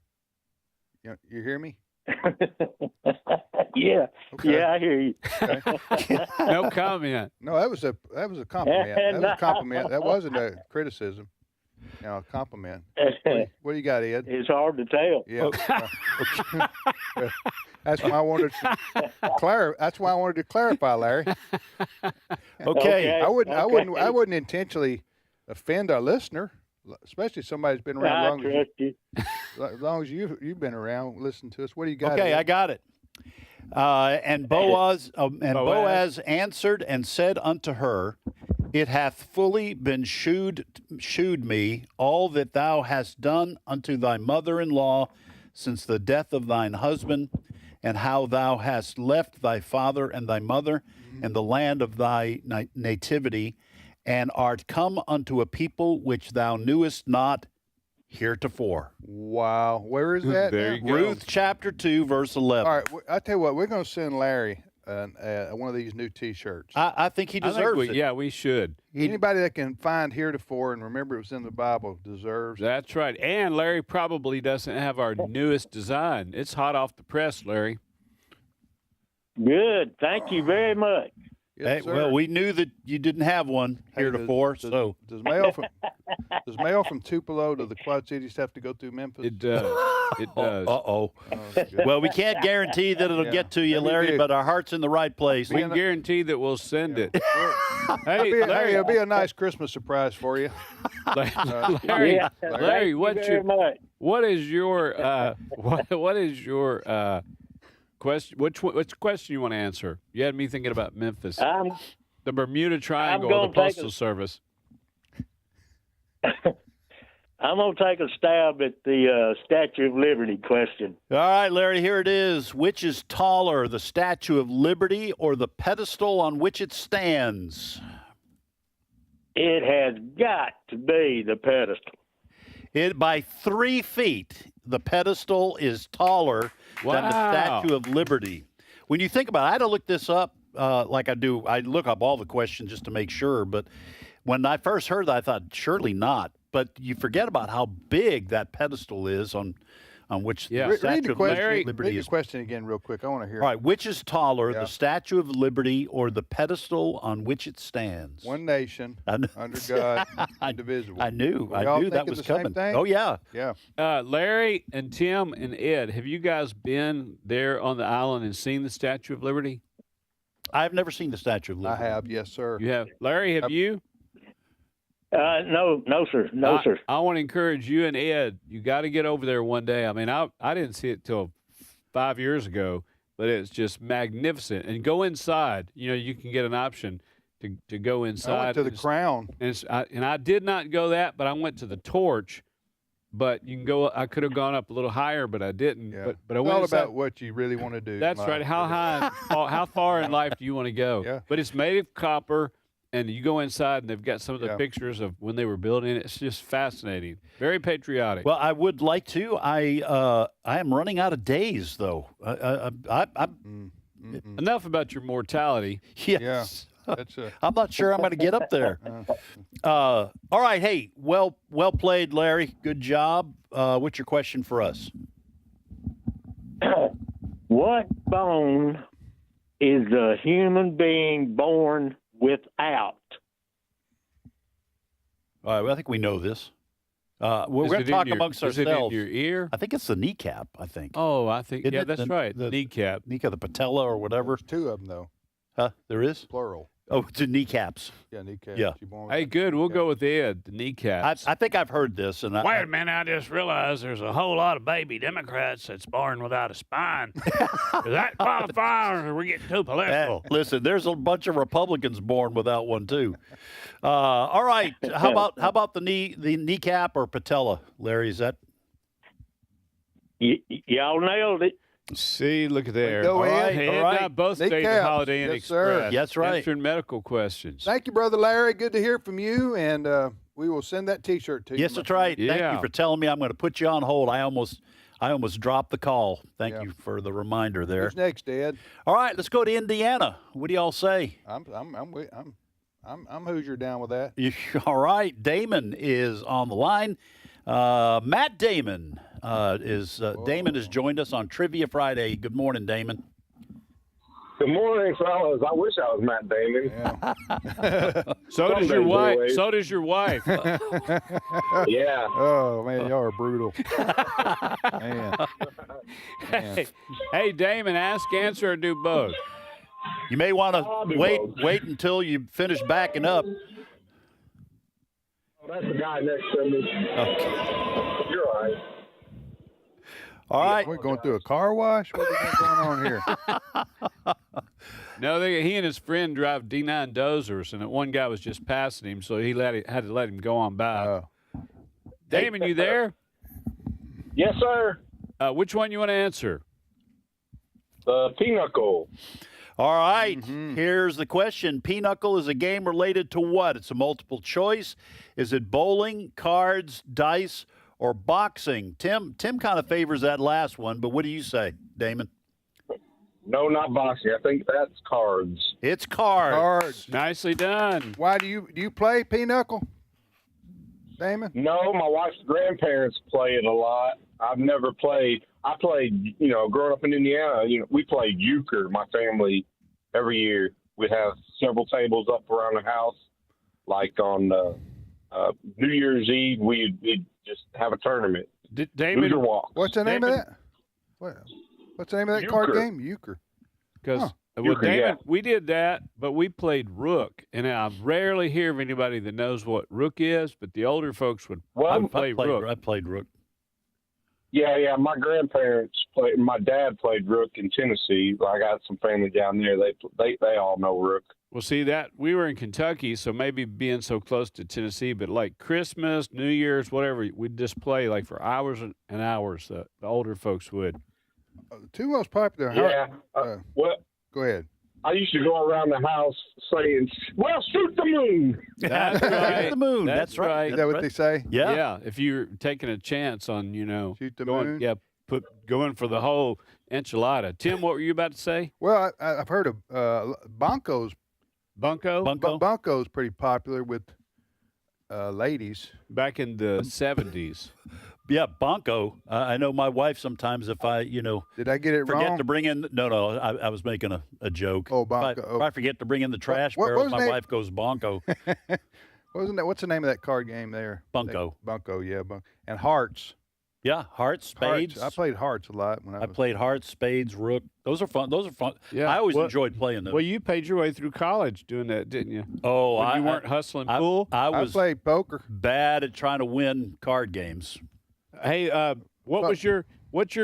You hear me? Yeah. Okay. Yeah, I hear you. Okay. no comment. No, that was a compliment. That was a compliment. That wasn't a criticism. A compliment. What do you got, Ed? It's hard to tell. Yeah. That's why I wanted to That's why I wanted to clarify, Larry. Okay. I wouldn't intentionally offend our listener, especially somebody who's been around as long as you've been around. Listen to us. What do you got? Okay, Ed? I got it. And Boaz answered and said unto her, It hath fully been shewed me all that thou hast done unto thy mother-in-law since the death of thine husband, and how thou hast left thy father and thy mother and the land of thy nativity, and art come unto a people which thou knewest not heretofore. Wow. Where is that? There you go. Ruth chapter 2, verse 11. All right. I tell you what, we're going to send Larry one of these new T-shirts. I think he deserves it. Yeah, we should. Anybody that can find heretofore and remember it was in the Bible deserves it. That's right. And Larry probably doesn't have our newest design. It's hot off the press, Larry. Good. Thank you very much. Yes, Hey, well, we knew that you didn't have one heretofore, so. Does mail from Tupelo to the Quad Cities have to go through Memphis? It does. It does. Uh-oh. Well, we can't guarantee that it'll get to you, Larry, but our heart's in the right place. We can guarantee that we'll send it. Hey, Larry, it'll be a nice Christmas surprise for you. Larry, what is your question? Which question you want to answer? You had me thinking about Memphis. The Bermuda Triangle or the Postal Service. I'm going to take a stab at the Statue of Liberty question. All right, Larry, here it is. Which is taller, the Statue of Liberty or the pedestal on which it stands? It has got to be the pedestal. By 3 feet, the pedestal is taller than the Statue of Liberty. When you think about it, I had to look this up like I do. I look up all the questions just to make sure. But when I first heard that, I thought, surely not. But you forget about how big that pedestal is on which the Statue of Liberty is. Read the question again real quick. I want to hear it. All right, which is taller, the Statue of Liberty or the pedestal on which it stands? One nation, under God, indivisible. I knew that was coming. Oh, yeah. Yeah. Larry and Tim and Ed, have you guys been there on the island and seen the Statue of Liberty? I've never seen the Statue of Liberty. I have, yes, sir. You have? Larry, have you? No, sir. Sir. I want to encourage you and Ed. You got to get over there one day. I mean, I didn't see it till 5 years ago, but it's just magnificent. And go inside. You know, you can get an option to go inside. I went to the Crown. And I did not go that, but I went to the Torch. But you can go. I could have gone up a little higher, but I didn't. Yeah. But I it's went all inside. about what you really want to do. That's right. How high, how far in life do you want to go? Yeah. But it's made of copper. And you go inside, and they've got some of the pictures of when they were building it. It's just fascinating. Very patriotic. Well, I would like to. I am running out of days, though. Enough about your mortality. Yes. Yeah. I'm not sure I'm going to get up there. All right. Hey, well played, Larry. Good job. What's your question for us? What bone is a human being born without? All right, well, I think we know this. We're going to talk amongst ourselves. Is it in your ear? I think it's the kneecap, I think. Oh, I think, Isn't yeah, it that's right. The kneecap. The patella or whatever. There's two of them, though. Huh? There is? Plural. Oh, it's the kneecaps. Yeah, kneecaps. Yeah. Hey, good. We'll go with Ed, the kneecaps. I think I've heard this. And Wait a minute. I just realized there's a whole lot of baby Democrats that's born without a spine. Does that qualify, or are we getting too political? Listen, there's a bunch of Republicans born without one, too. All right. How about the kneecap or patella, Larry? Is that? Y'all nailed it. See, look at there. Go Ed in. and I both stayed at Holiday Inn Yes, sir. Express. That's right. Answering medical questions. Thank you, Brother Larry. Good to hear from you, and we will send that T-shirt to you. Yes, that's right. Yeah. Thank you for telling me. I'm going to put you on hold. I almost dropped the call. Thank you for the reminder there. Who's next, Ed? All right, let's go to Indiana. What do y'all say? I'm Hoosier down with that. All right, Damon is on the line. Matt Damon Damon has joined us on Trivia Friday. Good morning, Damon. Good morning, fellas. I wish I was Matt Damon. Yeah. So does your wife. So does your wife. Yeah. Oh man, y'all are brutal. Man. Hey, Damon, ask, answer, or do both. You may want to wait until you finish backing up. Oh, that's the guy next to me. Okay. You're all right. All right. We're going through a car wash? What is going on here? No, he and his friend drive D9 dozers, and one guy was just passing him, so he had to let him go on by. Damon, you there? Yes, sir. Which one you want to answer? Pinochle. All right, here's the question. Pinochle is a game related to what? It's a multiple choice. Is it bowling, cards, dice, or boxing? Tim kind of favors that last one, but what do you say, Damon? No, not boxing. I think that's cards. It's cards. Cards. Nicely done. Why do you play Pinochle, Damon? No, my wife's grandparents play it a lot. I've never played. I played, growing up in Indiana, we played euchre. My family, every year, we'd have several tables up around the house. Like on New Year's Eve, we'd just have a tournament. Damon, Loser walk. What's the name of that? What's the name of that card game? Euchre. Because Euchre, Damon, yeah. we did that, but we played rook, and I rarely hear of anybody that knows what rook is. But the older folks would play rook. I played rook. Yeah. My grandparents played. My dad played rook in Tennessee. I got some family down there. They all know rook. Well, see that we were in Kentucky, so maybe being so close to Tennessee, but like Christmas, New Year's, whatever, we'd just play like for hours and hours. The older folks would. The two most popular. Yeah. What? Go ahead. I used to go around the house saying, "Well, shoot the moon." That's right. The moon. That's right. Is that what they say? Yeah. Yeah. If you're taking a chance on, shoot the going, moon. yeah, going for the whole enchilada. Tim, what were you about to say? Well, I've heard of Bunko's. Bunko's pretty popular with ladies. Back in the 70s. Yeah, Bonko. I know my wife sometimes if I, Did I get it forget wrong? to bring in, no, I was making a joke. Oh, If Bonko. I forget to bring in the trash what barrels, was my that? wife goes Bonko. What's the name of that card game there? Bunko. Bunko, yeah. And Hearts. Yeah, hearts, spades. Hearts. I played Hearts a lot when I was. played hearts, spades, rook. Those are fun. Yeah. I always enjoyed playing those. Well, you paid your way through college doing that, didn't you? Oh, When you weren't hustling pool? I was played poker. bad at trying to win card games. Hey, what's your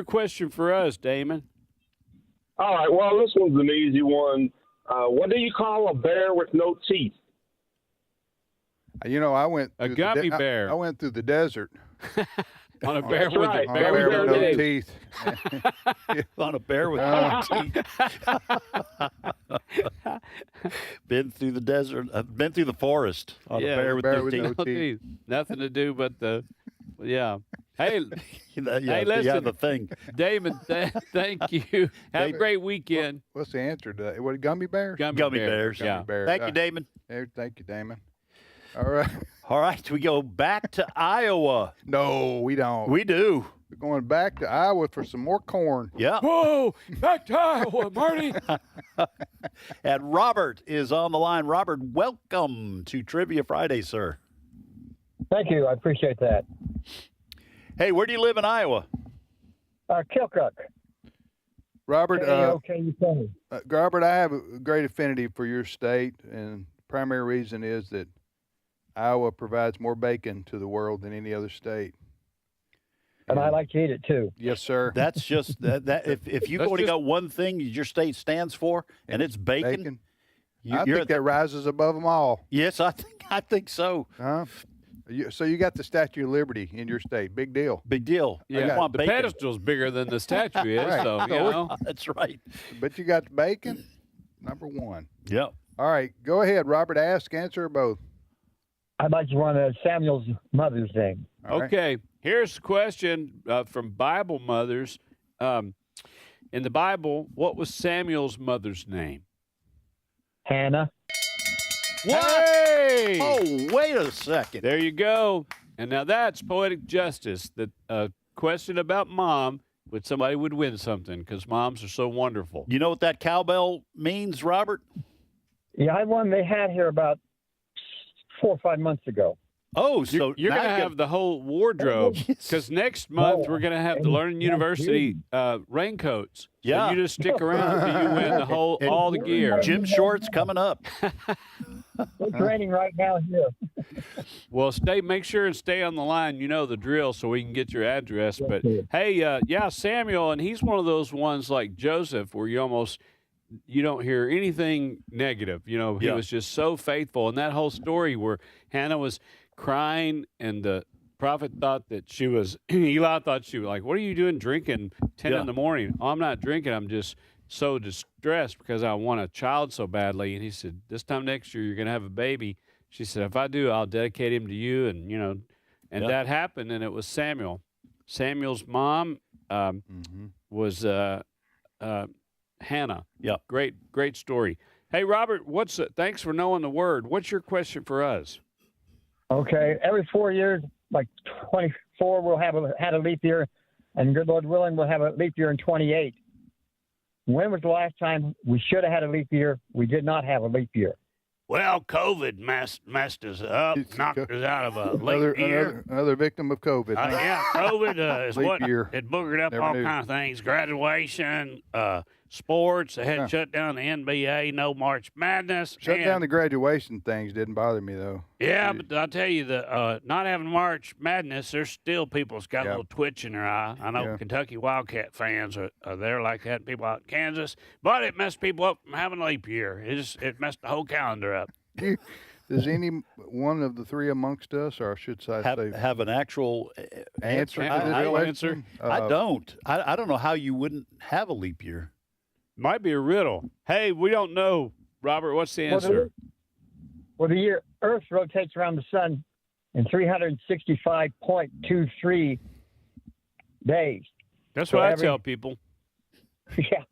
question for us, Damon? All right. Well, this one's an easy one. What do you call a bear with no teeth? I went A through gummy bear. I went through the desert. On a bear with right. a On bear a bear with with no no teeth. teeth. On a bear with no teeth. Been through the desert. I've been through the forest on a bear with no teeth. no teeth. Nothing to do but yeah. Hey, Yeah, listen. the thing. Damon, thank you. Have a great weekend. What's the answer to that? What, gummy bears? Gummy bears. Yeah. Gummy bears. Thank you, Damon. Thank you, Damon. All right. All right, we go back to Iowa. No, we don't. We do. We're going back to Iowa for some more corn. Yeah. Whoa, back to Iowa, Marty. And Robert is on the line. Robert, welcome to Trivia Friday, sir. Thank you. I appreciate that. Hey, where do you live in Iowa? Kilcook. Robert, K-O-K-U-K. Robert, I have a great affinity for your state, and the primary reason is that Iowa provides more bacon to the world than any other state. And I like to eat it too. Yes, sir. That's just that. If you've only got one thing your state stands for, and it's bacon, I think that rises above them all. Yes, I think so. So you got the Statue of Liberty in your state. Big deal. Big deal. Yeah, the pedestal's bigger than the statue is, Right. so, you know. That's right. But you got the bacon, number one. Yep. All right, go ahead, Robert. Ask, answer, or both. I'd like to run Samuel's mother's name. All right. Okay, here's a question from Bible mothers. In the Bible, what was Samuel's mother's name? Hannah. Hey! Oh, wait a second. There you go. And now that's poetic justice. That question about mom, but somebody would win something because moms are so wonderful. You know what that cowbell means, Robert? Yeah, I had one they had here about 4 or 5 months ago. Oh, so you're going to have the whole wardrobe because next month we're going to have the Learning University raincoats. Yeah. So you just stick around until you win the whole all the gear. Gym shorts coming up. It's raining right now here. Well, make sure and stay on the line. You know the drill, so we can get your address. But hey, Samuel, and he's one of those ones like Joseph, where you don't hear anything negative. You know, he was just so faithful, and that whole story where Hannah was crying, and the prophet thought that Eli thought she was like, "What are you doing drinking 10 in the morning?" "Oh, I'm not drinking. I'm just so distressed because I want a child so badly. And he said, this time next year, you're going to have a baby. She said, if I do, I'll dedicate him to you. And, and Yep. that happened, and it was Samuel. Samuel's mom was Hannah. Yep. Great story. Hey, Robert, thanks for knowing the word. What's your question for us? Okay, every 4 years, like 24, we'll had a leap year, and good Lord willing, we'll have a leap year in 28. When was the last time we should have had a leap year? We did not have a leap year. Well, COVID messed us up, knocked us out of a leap year. Another victim of COVID. Huh? Yeah, COVID is Leap what year. it boogered up Never all knew. kind of things. Graduation, sports. They had shut down the NBA. No March Madness. Shut and- down the graduation things didn't bother me though. Yeah, but I tell you, the not having March Madness, there's still people that's got a little twitch in their eye. I know Kentucky Wildcat fans are there like that, people out in Kansas, but it messed people up from having a leap year. It messed the whole calendar up. Does any one of the three amongst us, or I should say, have an actual answer to I this don't question? I don't. I don't know how you wouldn't have a leap year. Might be a riddle. Hey, we don't know, Robert. What's the answer? Well, the year Earth rotates around the sun in 365.23 days. That's So what I every- tell people. Yeah.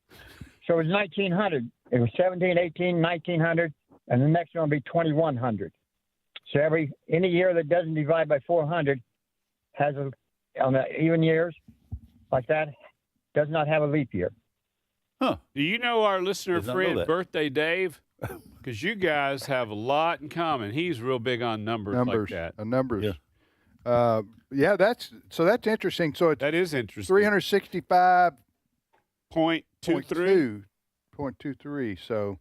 So it was 1900. It was 17, 18, 1900, and the next one will be 2100. So any year that doesn't divide by 400 has on the even years like that does not have a leap year. Huh. Do you know our listener Did not know friend, that. Birthday Dave? Because you guys have a lot in common. He's real big on numbers like that. Numbers. Yeah, that's interesting. So it's that is interesting. 365.23. So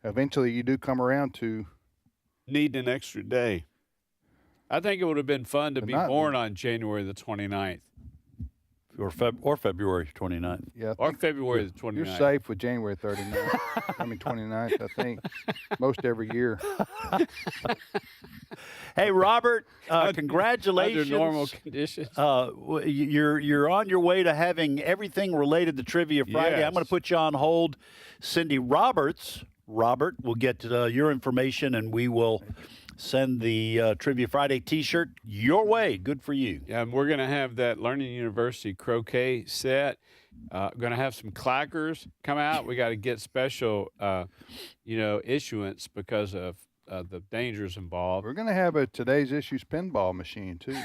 eventually you do come around to needing an extra day. I think it would have been fun to be born on January the 29th. Or February 29th. Yeah, Or February the 29th. You're safe with January 39th. 29th, I think. Most every year. Hey, Robert, congratulations. Under normal conditions. You're on your way to having everything related to Trivia Friday. Yes. I'm going to put you on hold. Cindy Robert will get your information, and we will send the Trivia Friday T-shirt your way. Good for you. Yeah, and we're going to have that Learning University croquet set. Going to have some clackers come out. We got to get special, issuance because of the dangers involved. We're going to have a today's issues pinball machine too.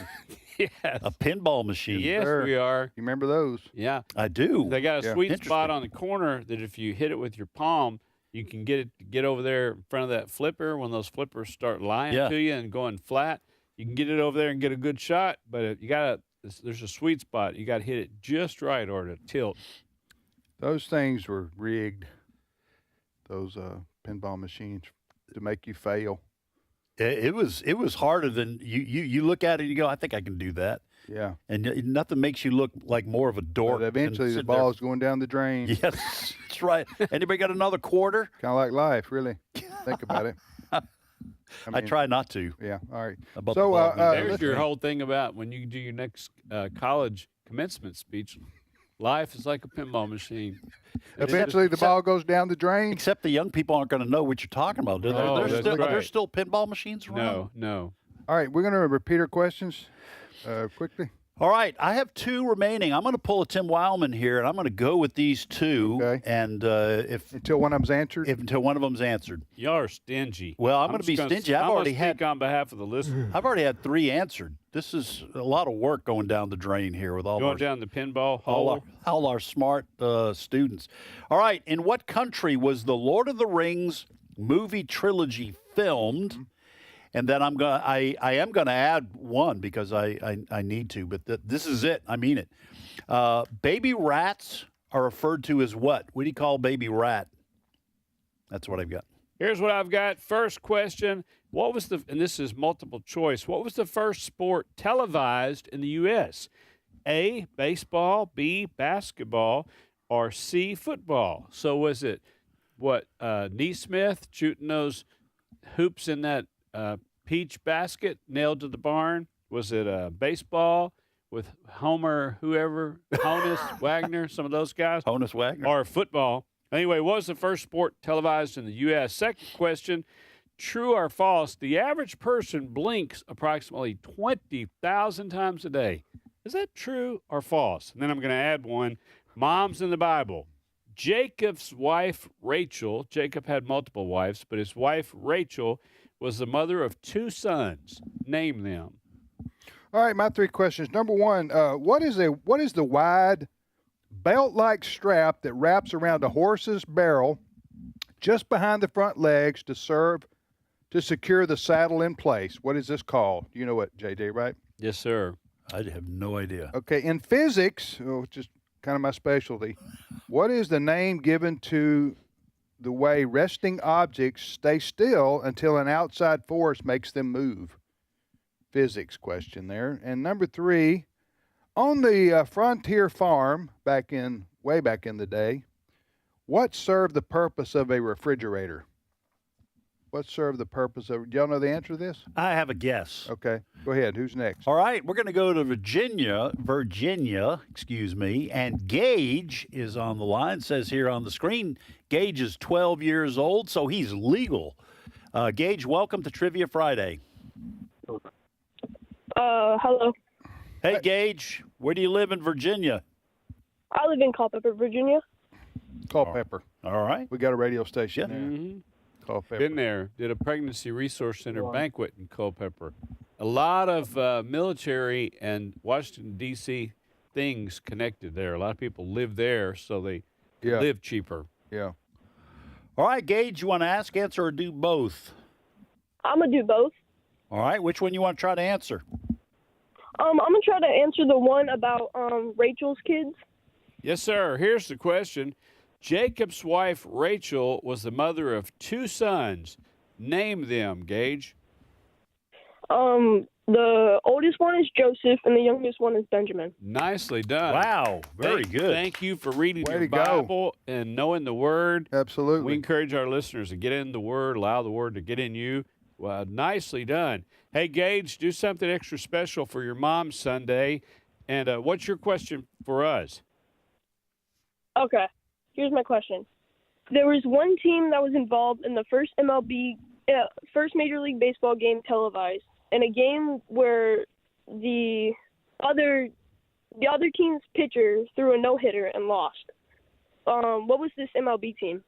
Yes. A pinball machine. Yes, we are. You remember those? Yeah. I do. They got a Yeah. sweet spot on the corner that if you hit it with your palm, you can get over there in front of that flipper. When those flippers start lying to you and going flat, you can get it over there and get a good shot. But there's a sweet spot. You got to hit it just right or to tilt. Those things were rigged. Those pinball machines to make you fail. It was harder than you look at it and you go, I think I can do that. Yeah. And nothing makes you look like more of a dork. But eventually than the sit there. ball's going down the drain. Yes, that's right. Anybody got another quarter? Kind of like life, really. Think about it. I try not to. Yeah. All right. About So, the ball being There's your whole thing about when you do your next college commencement speech. Life is like a pinball machine. Eventually the ball goes down the drain. Except the young people aren't going to know what you're talking about. Do they? Oh, Are that's there right. still pinball machines around? No. All right, we're going to repeat our questions quickly. All right, I have two remaining. I'm going to pull a Tim Wildmon here, and I'm going to go with these two. Okay. And until one of them's answered. Until one of them's answered. Y'all are stingy. Well, I'm going to just be stingy. I'm I've gonna already had speak on behalf of the listener. I've already had 3 answered. This is a lot of work going down the drain here with all Going our, down the pinball all hole. all our smart students. All right, in what country was the Lord of the Rings movie trilogy filmed? And then I am gonna add one because I need to, but this is it. I mean it. Baby rats are referred to as what? What do you call baby rat? That's what I've got. Here's what I've got. First question. And this is multiple choice. What was the first sport televised in the U.S.? A, baseball, B, basketball, or C, football? So was it Neesmith shooting those hoops in that peach basket nailed to the barn? Was it baseball with Homer, whoever, Honus, Wagner, some of those guys? Honus Wagner. Or football? Anyway, what was the first sport televised in the U.S.? Second question, true or false, the average person blinks approximately 20,000 times a day. Is that true or false? And then I'm going to add one. Moms in the Bible. Jacob's wife, Rachel, Jacob had multiple wives, but his wife, Rachel, was the mother of 2 sons. Name them. All right, my 3 questions. Number 1, what is the wide belt-like strap that wraps around a horse's barrel just behind the front legs to secure the saddle in place? What is this called? You know what, JJ, right? Yes, sir. I have no idea. Okay, in physics, which is kind of my specialty, what is the name given to the way resting objects stay still until an outside force makes them move? Physics question there. And number 3, on the frontier farm way back in the day, what served the purpose of a refrigerator? What served the purpose of? Do y'all know the answer to this? I have a guess. Okay, go ahead. Who's next? All right, we're going to go to Virginia, and Gage is on the line. It says here on the screen, Gage is 12 years old, so he's legal. Gage, welcome to Trivia Friday. Hello. Hey, Gage, where do you live in Virginia? I live in Culpeper, Virginia. Culpeper. All right. We got a radio station there. Mm-hmm. Culpeper. Been there. Did a pregnancy resource center banquet in Culpeper. A lot of military and Washington, D.C. things connected there. A lot of people live there, so they live cheaper. Yeah. All right, Gage, you want to ask, answer, or do both? I'm going to do both. All right, which one you want to try to answer? I'm going to try to answer the one about Rachel's kids. Yes, sir. Here's the question. Jacob's wife, Rachel, was the mother of 2 sons. Name them, Gage. The oldest one is Joseph, and the youngest one is Benjamin. Nicely done. Wow, very good. Thank you for reading Way your to go. Bible and knowing the Word. Absolutely. We encourage our listeners to get in the Word, allow the Word to get in you. Well, nicely done. Hey, Gage, do something extra special for your mom Sunday. And what's your question for us? Okay, here's my question. There was one team that was involved in the first first Major League Baseball game televised, in a game where the other team's pitcher threw a no-hitter and lost. What was this MLB team?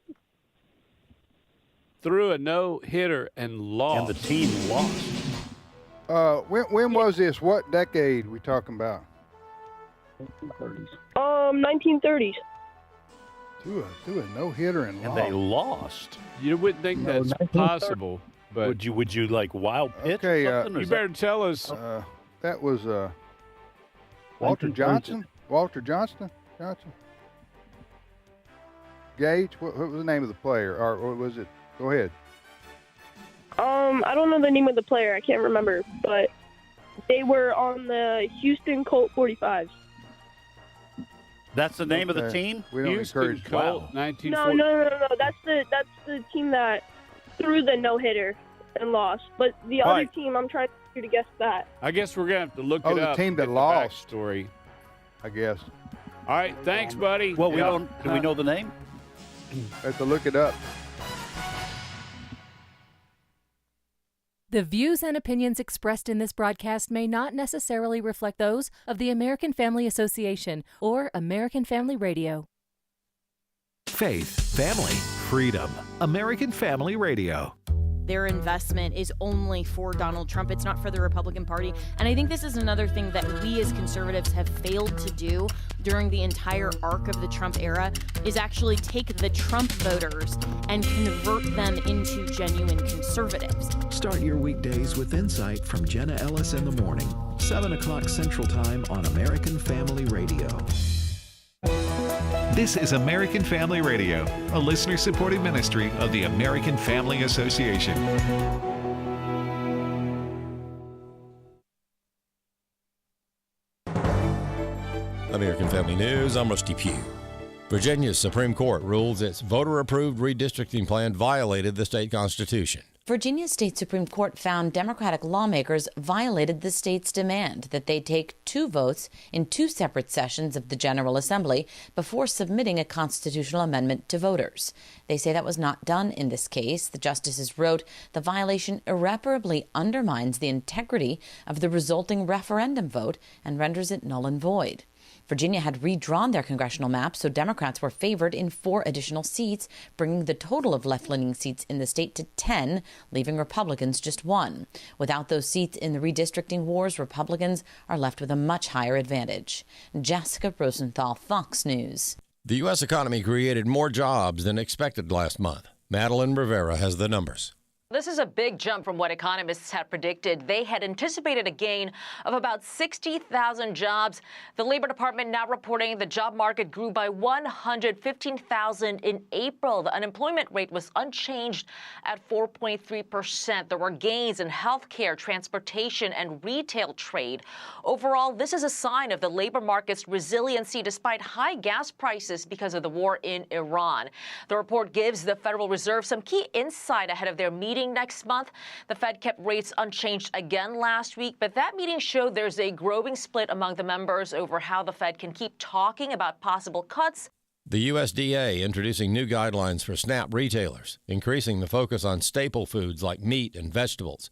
Threw a no-hitter and lost. And the team lost. When was this? What decade we talking about? 1930s. Do a no-hitter and lost. And they lost. You wouldn't think that's possible, but would you like wild pitch? Okay, or something? you better tell us. That was Walter Johnson. Walter Johnson. Gage. What was the name of the player, or was it? Go ahead. I don't know the name of the player. I can't remember, but they were on the Houston Colt 45s. That's the name of the team? We don't Houston encourage Colt, wow. 1940. No. That's the team that threw the no-hitter and lost. But the other team, I'm trying to guess that. I guess we're going to have to look it the up. team that get the lost. backstory. I guess. All right, thanks, buddy. Well, do we know the name? Have to look it up. The views and opinions expressed in this broadcast may not necessarily reflect those of the American Family Association or American Family Radio. Faith, family, freedom. American Family Radio. Their investment is only for Donald Trump. It's not for the Republican Party. And I think this is another thing that we as conservatives have failed to do during the entire arc of the Trump era is actually take the Trump voters and convert them into genuine conservatives. Start your weekdays with insight from Jenna Ellis in the morning, 7 o'clock Central Time on American Family Radio. This is American Family Radio, a listener-supported ministry of the American Family Association. American Family News, I'm Rusty Pugh. Virginia's Supreme Court rules its voter-approved redistricting plan violated the state constitution. Virginia State Supreme Court found Democratic lawmakers violated the state's demand that they take 2 votes in 2 separate sessions of the General Assembly before submitting a constitutional amendment to voters. They say that was not done in this case. The justices wrote the violation irreparably undermines the integrity of the resulting referendum vote and renders it null and void. Virginia had redrawn their congressional map, so Democrats were favored in 4 additional seats, bringing the total of left-leaning seats in the state to 10, leaving Republicans just 1. Without those seats in the redistricting wars, Republicans are left with a much higher advantage. Jessica Rosenthal, Fox News. The U.S. economy created more jobs than expected last month. Madeline Rivera has the numbers. This is a big jump from what economists had predicted. They had anticipated a gain of about 60,000 jobs. The Labor Department now reporting the job market grew by 115,000 in April. The unemployment rate was unchanged at 4.3%. There were gains in healthcare, transportation, and retail trade. Overall, this is a sign of the labor market's resiliency despite high gas prices because of the war in Iran. The report gives the Federal Reserve some key insight ahead of their meeting next month. The Fed kept rates unchanged again last week, but that meeting showed there's a growing split among the members over how the Fed can keep talking about possible cuts. The USDA introducing new guidelines for SNAP retailers, increasing the focus on staple foods like meat and vegetables.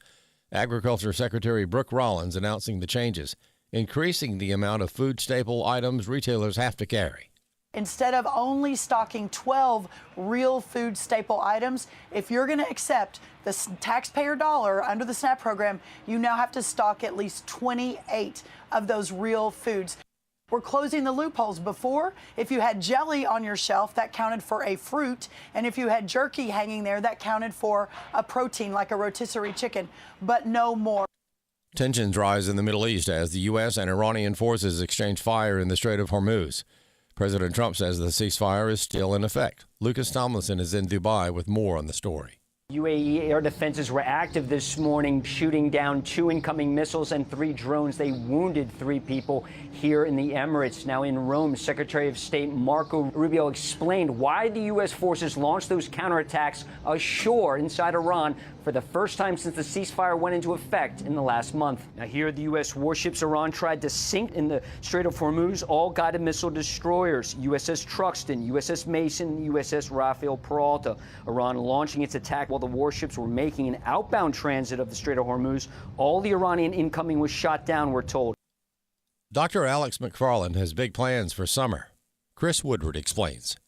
Agriculture Secretary Brooke Rollins announcing the changes, increasing the amount of food staple items retailers have to carry. Instead of only stocking 12 real food staple items, if you're going to accept the taxpayer dollar under the SNAP program, you now have to stock at least 28 of those real foods. We're closing the loopholes. Before, if you had jelly on your shelf, that counted for a fruit, and if you had jerky hanging there, that counted for a protein like a rotisserie chicken, but no more. Tensions rise in the Middle East as the U.S. and Iranian forces exchange fire in the Strait of Hormuz. President Trump says the ceasefire is still in effect. Lucas Tomlinson is in Dubai with more on the story. UAE air defenses were active this morning, shooting down 2 incoming missiles and 3 drones. They wounded 3 people here in the Emirates. Now in Rome, Secretary of State Marco Rubio explained why the U.S. forces launched those counterattacks ashore inside Iran for the first time since the ceasefire went into effect in the last month. Now here, the U.S. warships Iran tried to sink in the Strait of Hormuz, all guided missile destroyers, USS Truxtun, USS Mason, USS Rafael Peralta. Iran launching its attack while the warships were making an outbound transit of the Strait of Hormuz. All the Iranian incoming was shot down, we're told. Dr. Alex McFarland has big plans for summer. Chris Woodward explains.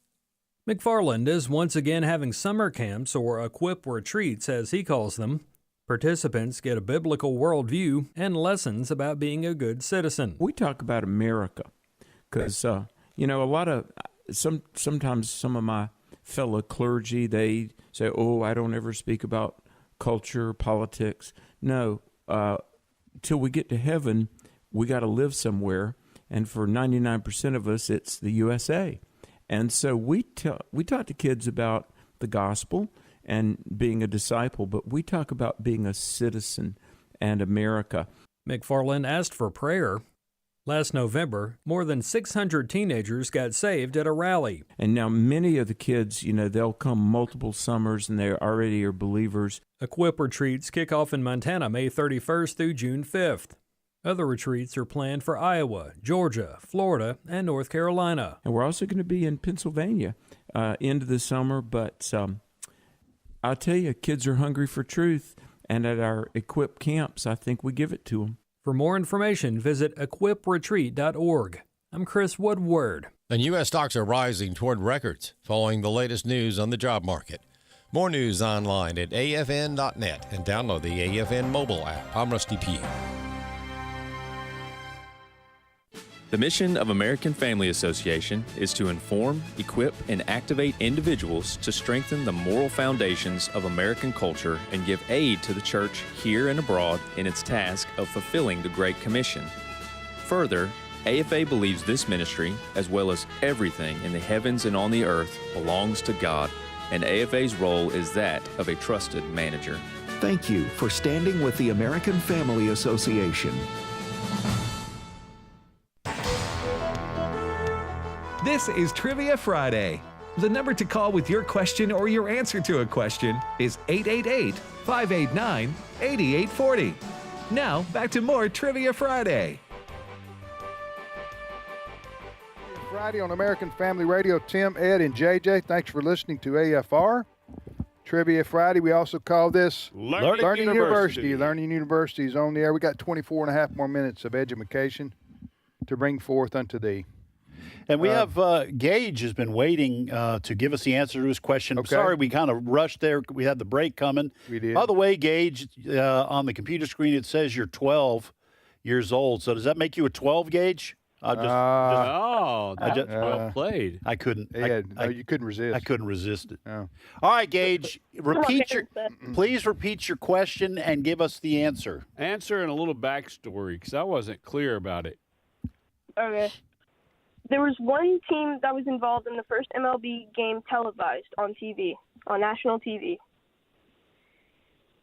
McFarland is once again having summer camps, or equip retreats as he calls them. Participants get a biblical worldview and lessons about being a good citizen. We talk about America because, a lot of, sometimes some of my fellow clergy, they say, oh, I don't ever speak about culture, politics. No, till we get to heaven, we got to live somewhere. And for 99% of us, it's the USA. And so we talk to kids about the gospel and being a disciple, but we talk about being a citizen and America. McFarland asked for prayer. Last November, more than 600 teenagers got saved at a rally. And now many of the kids, they'll come multiple summers and they already are believers. Equip retreats kick off in Montana May 31st through June 5th. Other retreats are planned for Iowa, Georgia, Florida, and North Carolina. And we're also going to be in Pennsylvania end of the summer. But I'll tell you, kids are hungry for truth. And at our Equip camps, I think we give it to them. For more information, visit equipretreat.org. I'm Chris Woodward. And U.S. stocks are rising toward records following the latest news on the job market. More news online at afn.net and download the AFN mobile app. I'm Rusty Pugh. The mission of American Family Association is to inform, equip, and activate individuals to strengthen the moral foundations of American culture and give aid to the church here and abroad in its task of fulfilling the Great Commission. Further, AFA believes this ministry, as well as everything in the heavens and on the earth, belongs to God, and AFA's role is that of a trusted manager. Thank you for standing with the American Family Association. This is Trivia Friday. The number to call with your question or your answer to a question is 888-589-8840. Now, back to more Trivia Friday. Friday on American Family Radio. Tim, Ed, and JJ, thanks for listening to AFR. Trivia Friday. We also call this Learning University. Learning University is on the air. We got 24 and a half more minutes of education to bring forth unto thee. And we have Gage has been waiting to give us the answer to his question. Okay. Sorry, we kind of rushed there. We had the break coming. We did. By the way, Gage, on the computer screen it says you're 12 years old. So does that make you a 12, Gage? Well played. I couldn't. You couldn't resist. I couldn't resist it. No. All right, Gage, please repeat your question and give us the answer. Answer and a little backstory, because I wasn't clear about it. Okay. There was one team that was involved in the first MLB game televised on TV, on national TV.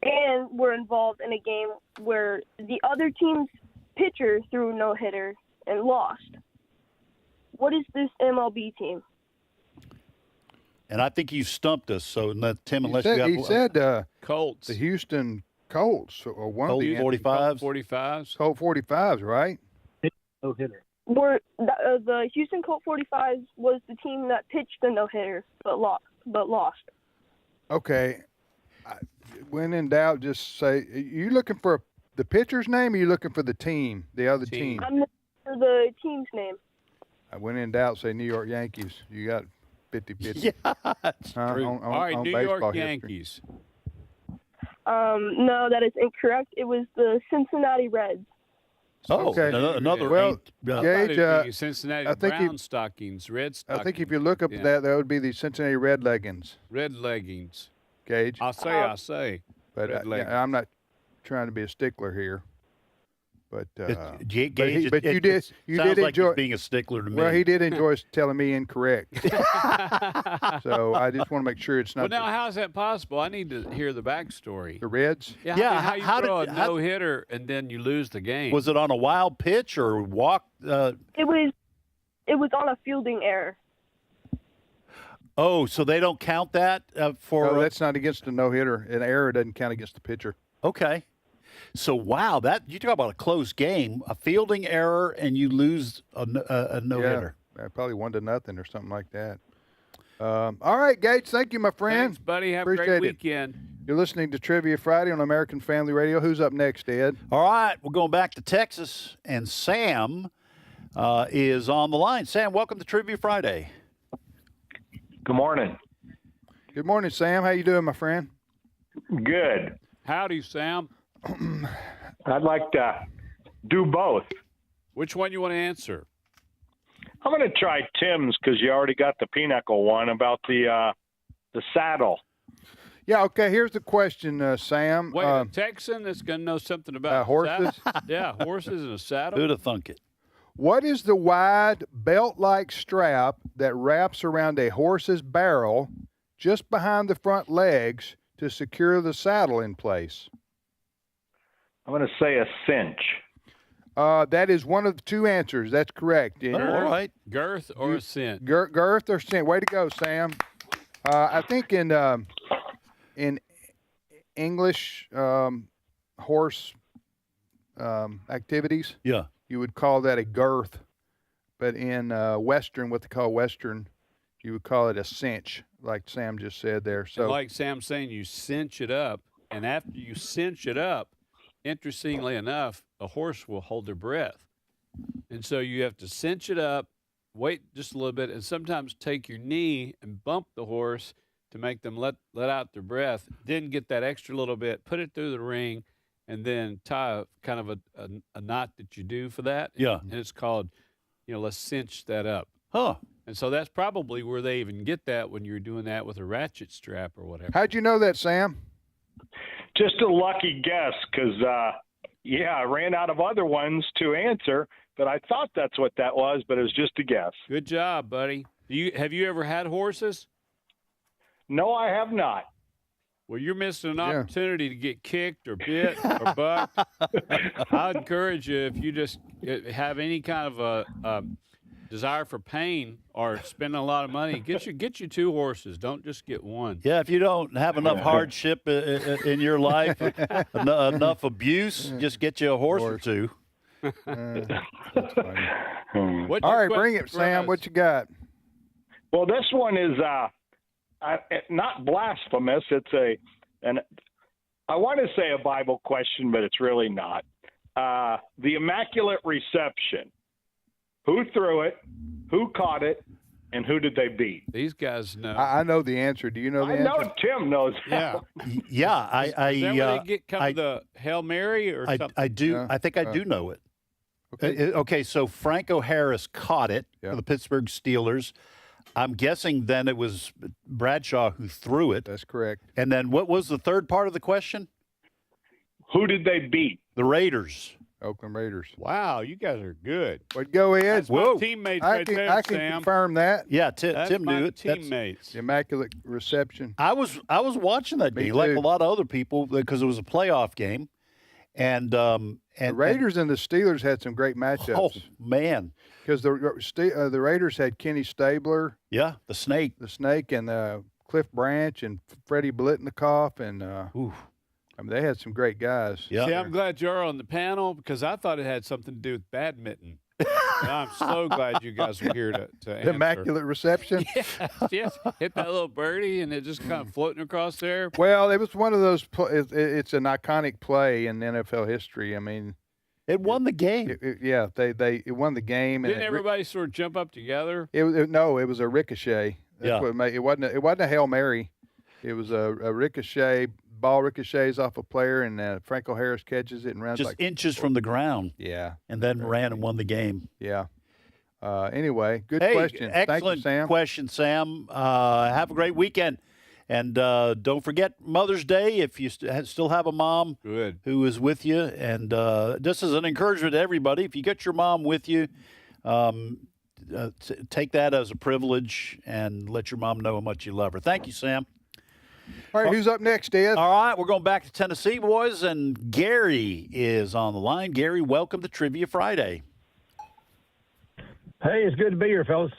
And were involved in a game where the other team's pitcher threw a no-hitter and lost. What is this MLB team? And I think you stumped us. So, Tim, unless he said Colts. The Houston Colts, or one Colt of the 45s. Colt 45s, right? No-hitter. The Houston Colt 45s was the team that pitched the no-hitter but lost. Okay. When in doubt, just say, are you looking for the pitcher's name, or are you looking for the team, the other team? I'm looking for the team's name. When in doubt, say New York Yankees. You got 50-50. Yeah, that's true. All right, New York Yankees. No, that is incorrect. It was the Cincinnati Reds. Oh, okay. Another. Well, Gage, Cincinnati Brown stockings, red stockings. I think if you look up that would be the Cincinnati Red Leggings. Red leggings. Gage. I say. But I'm not trying to be a stickler here. But Gage, you did like enjoy he's being a stickler to me. Well, he did enjoy telling me incorrect. So I just want to make sure it's not. Well, now how's that possible? I need to hear the backstory. The Reds? Yeah. How you throw a no hitter and then you lose the game? Was it on a wild pitch or walk? It was on a fielding error. Oh, so they don't count that for? No, that's not against a no hitter. An error doesn't count against the pitcher. Okay. So wow, that you talk about a close game, a fielding error, and you lose a no hitter. Yeah, probably 1-0 or something like that. All right, Gage. Thank you, my friend. Thanks, buddy. Have Appreciate a great weekend. You're listening to Trivia Friday on American Family Radio. Who's up next, Ed? All right, we're going back to Texas, and Sam is on the line. Sam, welcome to Trivia Friday. Good morning. Good morning, Sam. How you doing, my friend? Good. Howdy, Sam. I'd like to do both. Which one you want to answer? I'm going to try Tim's because you already got the pinnacle one about the saddle. Yeah, okay. Here's the question, Sam. Wait, a Texan that's going to know something about horses? Yeah, horses and a saddle. Who'd have thunk it? What is the wide belt-like strap that wraps around a horse's barrel just behind the front legs to secure the saddle in place? I'm going to say a cinch. That is one of the two answers. That's correct. All right. Girth or a cinch? Girth or cinch. Way to go, Sam. I think in English horse activities, you would call that a girth. But in Western, what they call Western, you would call it a cinch, like Sam just said there. So, and like Sam's saying, you cinch it up, and after you cinch it up, interestingly enough, a horse will hold their breath. And so you have to cinch it up, wait just a little bit, and sometimes take your knee and bump the horse to make them let out their breath, then get that extra little bit, put it through the ring, and then tie kind of a knot that you do for that. Yeah. And it's called, let's cinch that up. Huh. And so that's probably where they even get that when you're doing that with a ratchet strap or whatever. How'd you know that, Sam? Just a lucky guess because, I ran out of other ones to answer, but I thought that's what that was, but it was just a guess. Good job, buddy. Have you ever had horses? No, I have not. Well, you're missing an opportunity to get kicked or bit or bucked. I'd encourage you, if you just have any kind of a desire for pain or spending a lot of money, get you 2 horses. Don't just get one. Yeah, if you don't have enough hardship in your life, enough abuse, just get you a horse or 2. That's funny. All right, bring it, Sam. What you got? Well, this one is not blasphemous. It's I want to say a Bible question, but it's really not. The Immaculate Reception. Who threw it? Who caught it? And who did they beat? These guys know. I know the answer. Do you know the answer? I know Tim knows. Yeah. Yeah. Is that where they get kind of the Hail Mary or something? I do. Yeah. I think I do know it. Okay, so Franco Harris caught it for the Pittsburgh Steelers. I'm guessing then it was Bradshaw who threw it. That's correct. And then what was the third part of the question? Who did they beat? The Raiders. Oakland Raiders. Wow, you guys are good. But go ahead. That's my teammates right there, I can Sam. confirm that. Yeah, That's Tim my knew it. teammates. The Immaculate Reception. I was watching that Me game like too. a lot of other people because it was a playoff game, and The Raiders and the Steelers had some great matchups. Oh man, because the Raiders had Kenny Stabler, yeah, the Snake, and Cliff Branch and Freddie Blitnikoff, and I mean, they had some great guys. Yeah. See, I'm glad you're on the panel because I thought it had something to do with badminton. And I'm so glad you guys were here to answer. The Immaculate Reception. Yes. Hit that little birdie and it just kind of floating across there. Well, it was one of those. It's an iconic play in NFL history. I mean, it won the game. It won the game. Didn't everybody sort of jump up together? It was a ricochet. That's what it made. It wasn't a Hail Mary. It was a ricochet. Ball ricochets off a player, and Franco Harris catches it and runs just inches from the ground. Yeah, and then ran and won the game. Yeah. Anyway, good question. Excellent Thank you, Sam. question, Sam. Have a great weekend, and don't forget Mother's Day if you still have a mom who is with you. And this is an encouragement to everybody. If you get your mom with you, take that as a privilege and let your mom know how much you love her. Thank you, Sam. All right, who's up next, Ed? All right, we're going back to Tennessee, boys, and Gary is on the line. Gary, welcome to Trivia Friday. Hey, it's good to be here, fellas.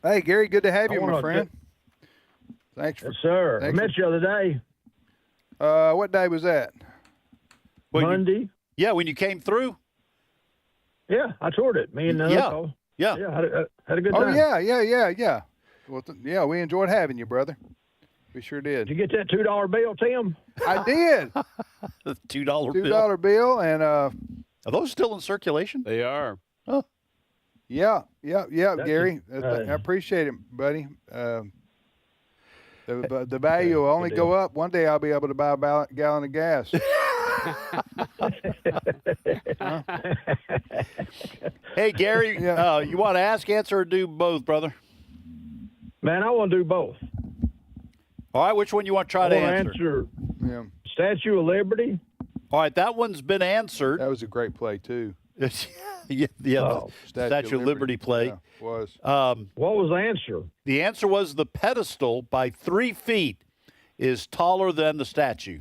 Hey, Gary, good to have you, my friend. Thanks for yes, sir. I met you the other day. What day was that? Monday. When you came through. Yeah, I toured it. Me and Yeah, had a good time. Oh yeah. Well, we enjoyed having you, brother. We sure did. Did you get that $2 bill, Tim? I did. The $2 bill. $2 bill, and are those still in circulation? They are. Oh, yeah, Gary. I appreciate it, buddy. The value will only go up. One day I'll be able to buy a gallon of gas. Hey, Gary, you want to ask, answer, or do both, brother? Man, I want to do both. All right, which one you want to try to answer? Statue of Liberty. All right, that one's been answered. That was a great play, too. The Statue of Liberty play. Yeah, was. What was the answer? The answer was the pedestal by 3 feet is taller than the statue.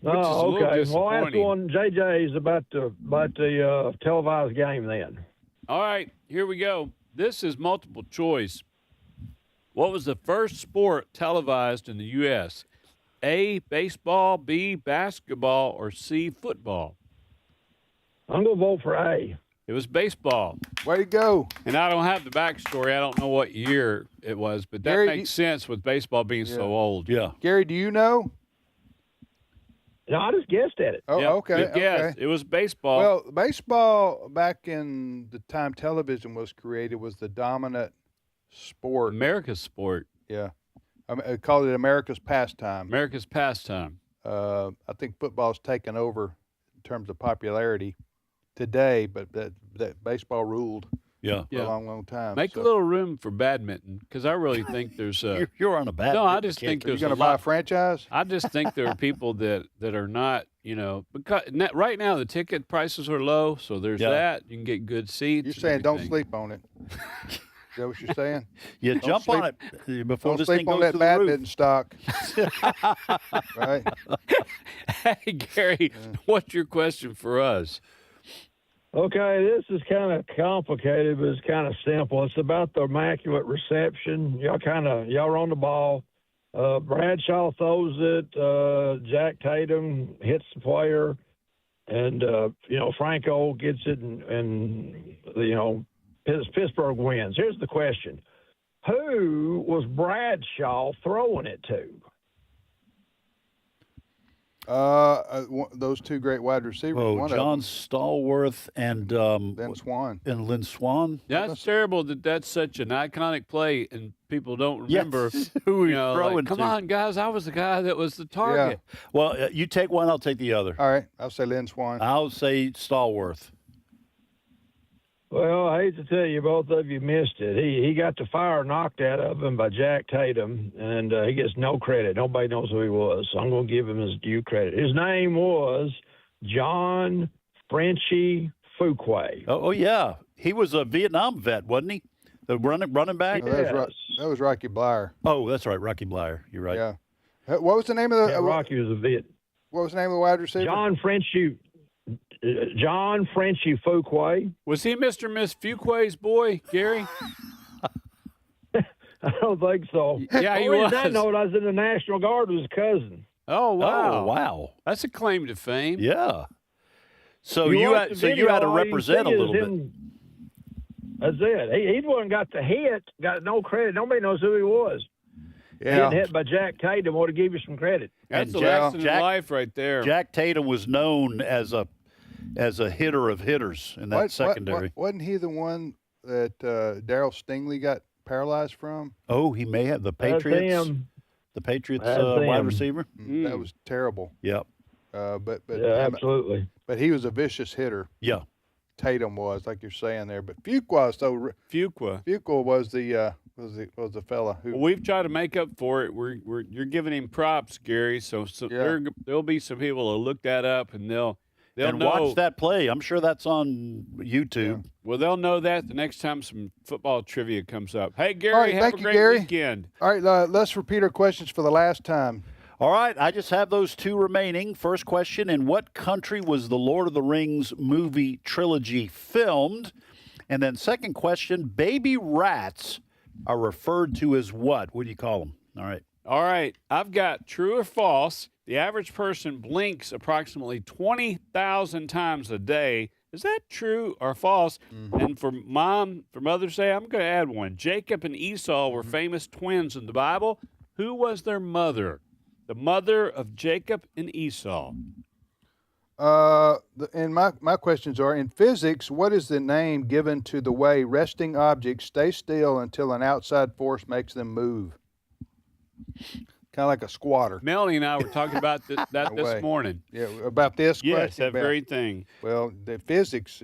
Oh, okay. Well, ask one JJ's about the televised game then. All right, here we go. This is multiple choice. What was the first sport televised in the U.S.? A, baseball, B, basketball, or C, football? I'm going to vote for A. It was baseball. Way to go. And I don't have the backstory. I don't know what year it was, but that makes sense with baseball being so old. Yeah. Gary, do you know? No, I just guessed at it. Oh, Yep, okay. good guess. It was baseball. Well, baseball back in the time television was created was the dominant sport. America's sport. Yeah. I called it America's pastime. America's pastime. I think football's taken over in terms of popularity today, but that baseball ruled for a long time. Make a little room for badminton because I really think there's a. You're on a badminton. No, I just think there's. You're going to buy a franchise? I just think there are people that are not, because right now the ticket prices are low, so there's that. You can get good seats. You're saying don't sleep on it. Is that what you're saying? You jump on it before this thing goes on that to the badminton roof. stock. Right? Hey, Gary, what's your question for us? Okay, this is kind of complicated, but it's kind of simple. It's about the immaculate reception. Y'all are on the ball. Bradshaw throws it. Jack Tatum hits the player, and Franco gets it, and Pittsburgh wins. Here's the question: who was Bradshaw throwing it to? Those two great wide receivers. Oh, one John of them, Stallworth and Lynn Swan. And Lynn Swan. That's terrible that's such an iconic play and people don't remember who he's like, throwing come to. on, guys, I was the guy that was the target. Well, you take one, I'll take the other. All right, I'll say Lynn Swan. I'll say Stallworth. Well, I hate to tell you, both of you missed it. He got the fire knocked out of him by Jack Tatum, and he gets no credit. Nobody knows who he was, so I'm going to give him his due credit. His name was John Frenchie Fuqua. Oh, yeah. He was a Vietnam vet, wasn't he? The running back? That was Rocky Blyer. Oh, that's right, Rocky Blyer. You're right. Yeah. What was the name of the... Rocky was a vet. What was the name of the wide receiver? John Frenchie Fuqua. Was he Mr. and Miss Fuqua's boy, Gary? I don't think so. Yeah, he Only was. that note, I was in the National Guard with his cousin. Oh, wow. Oh, wow. That's a claim to fame. Yeah. So You you watch had the so you video, had to all you represent a see is little bit. him. That's it. He the one got the hit, got no credit. Nobody knows who he was. Yeah. Getting hit by Jack Tatum would have give you some credit. That's And a lesson in life right there. Jack Tatum was known as a hitter of hitters in that secondary. Wasn't he the one that Darryl Stingley got paralyzed from? Oh, he may have the That's Patriots. him. The Patriots That's wide him. receiver. That was terrible. Yep. But Yeah, absolutely. But he was a vicious hitter. Yeah. Tatum was, like you're saying there. But Fuqua, Fuqua was the fella who. Well, we've tried to make up for it. You're giving him props, Gary. So there'll be some people who look that up and they'll And know. watch that play. I'm sure that's on YouTube. Well, they'll know that the next time some football trivia comes up. Hey, Gary, All right, have thank a you, great Gary. weekend. All right, let's repeat our questions for the last time. All right, I just have those two remaining. First question, in what country was the Lord of the Rings movie trilogy filmed? And then second question, baby rats are referred to as what? What do you call them? All right, I've got true or false. The average person blinks approximately 20,000 times a day. Is that true or false? And for Mother's Day, I'm going to add one. Jacob and Esau were famous twins in the Bible. Who was their mother? The mother of Jacob and Esau. And my questions are, in physics, what is the name given to the way resting objects stay still until an outside force makes them move? Kind of like a squatter. Melanie and I were talking about that this morning. Yeah, about this Yes, question? that very thing. Well, the physics,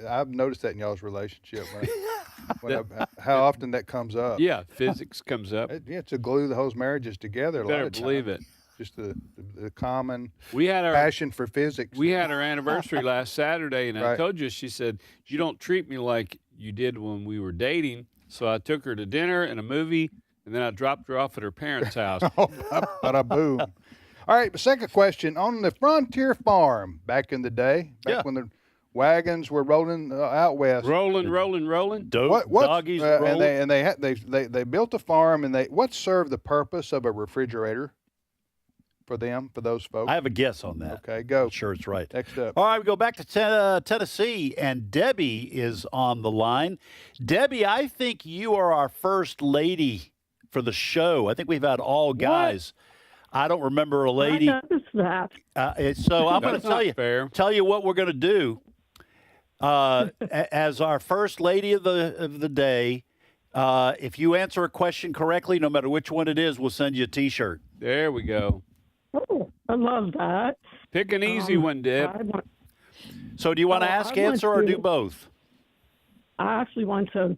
I've noticed that in y'all's relationship. How often that comes up. Yeah, physics comes up. It's to glue the whole marriages together. Better a lot of believe time. it. Just the common passion for physics. We had our anniversary last Saturday, and I Right. told you, she said, you don't treat me like you did when we were dating. So I took her to dinner and a movie, and then I dropped her off at her parents' house. Bada boom. All right, the second question. On the Frontier Farm back in the day, when the wagons were rolling out west. Rolling. Doggies rolling. And they built a farm, and what served the purpose of a refrigerator for those folks? I have a guess on that. Okay, go. I'm sure it's right. Next up. All right, we go back to Tennessee, and Debbie is on the line. Debbie, I think you are our first lady for the show. I think we've had all guys. I don't remember a lady. I noticed that. So I'm going to tell you what we're going to do. As our first lady of the day, if you answer a question correctly, no matter which one it is, we'll send you a T-shirt. There we go. Oh, I love that. Pick an easy one, Deb. So do you want to ask, answer, or do both? I actually want to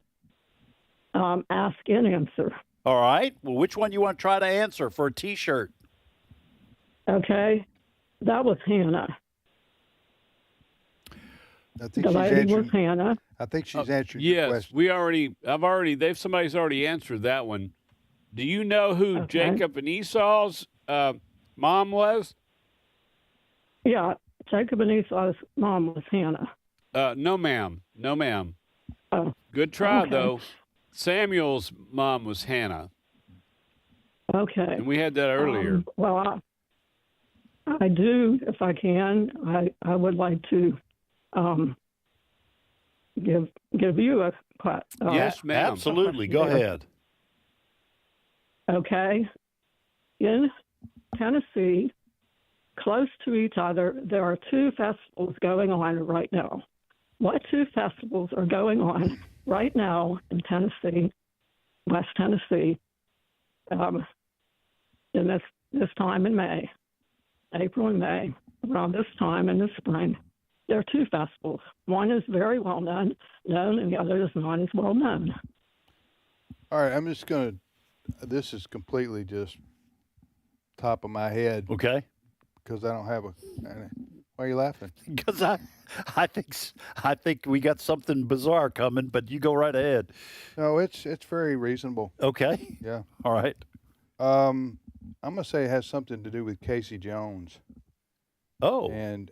ask and answer. All right. Well, which one you want to try to answer for a T-shirt? Okay. That was Hannah. I think The she's lady was answering. Hannah. I think she's answering your Yes, question. somebody's already answered that one. Do you know who Jacob and Esau's mom was? Yeah, Jacob and Esau's mom was Hannah. No, ma'am. No, ma'am. Oh, Good try, okay. though. Samuel's mom was Hannah, Okay. and we had that earlier. Well, I do, if I can. I would like to give you a Yes, ma'am. Absolutely. Go ahead. Okay. In Tennessee, close to each other, there are two festivals going on right now. What two festivals are going on right now in Tennessee, West Tennessee, in this time in May, April and May, around this time in the spring? There are two festivals. One is very well known, and the other is not as well known. All right, I'm just going to, this is completely just top of my head. Okay. Because I don't have why are you laughing? Because I think we got something bizarre coming, but you go right ahead. No, it's very reasonable. Okay. Yeah. All right. I'm gonna say it has something to do with Casey Jones. Oh. And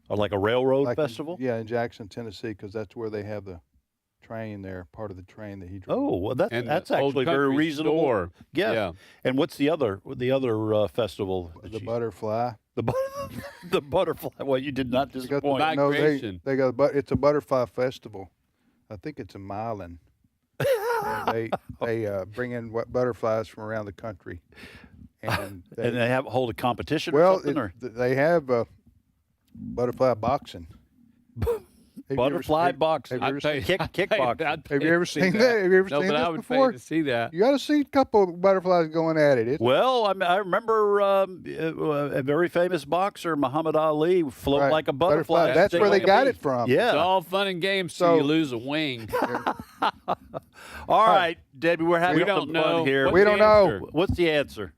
or like a railroad festival? In Jackson, Tennessee, because that's where they have the train there, part of the train that he drove. Oh, well, that's Old actually very Country reasonable. Store. Yeah. Yeah. And what's the other festival? The butterfly. The butterfly. Well, you did not disappoint. No, they got it's a butterfly festival. I think it's in Milan. they bring in butterflies from around the country, and they hold a competition. Well, or something, they have butterfly boxing. Butterfly boxing. Kickboxing. Have you ever seen that? Have you ever seen this I would before? pay to see that. You got to see a couple of butterflies going at it. Well, I remember a very famous boxer, Muhammad Ali, float like a butterfly. That's where they got it from. Yeah. It's all fun and games till you lose a wing. All right, Debbie, we're having some fun here. We don't know. What's the answer?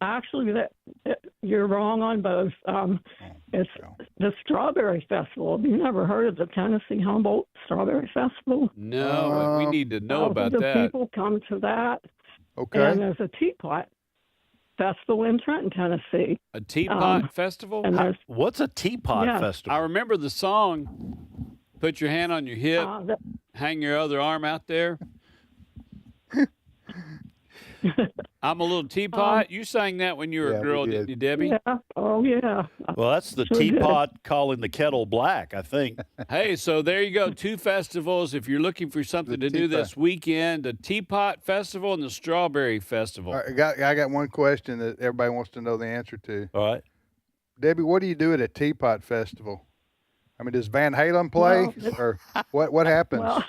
Actually, you're wrong on both. It's the Strawberry Festival. Have you never heard of the Tennessee Humboldt Strawberry Festival? No, we need to know about that. People come to that. Okay. And there's a Teapot Festival in Trenton, Tennessee. A Teapot Festival? What's a Teapot Festival? I remember the song, Put Your Hand on Your Hip, Hang Your Other Arm Out There. I'm a little teapot. You sang that when you were a girl, didn't you, Debbie? Yeah. Oh, yeah. Well, that's the teapot calling the kettle black, I think. Hey, so there you go. Two festivals. If you're looking for something to do this weekend, the Teapot Festival and the Strawberry Festival. All right, I got one question that everybody wants to know the answer to. All right. Debbie, what do you do at a Teapot Festival? I mean, does Van Halen play? Or what happens?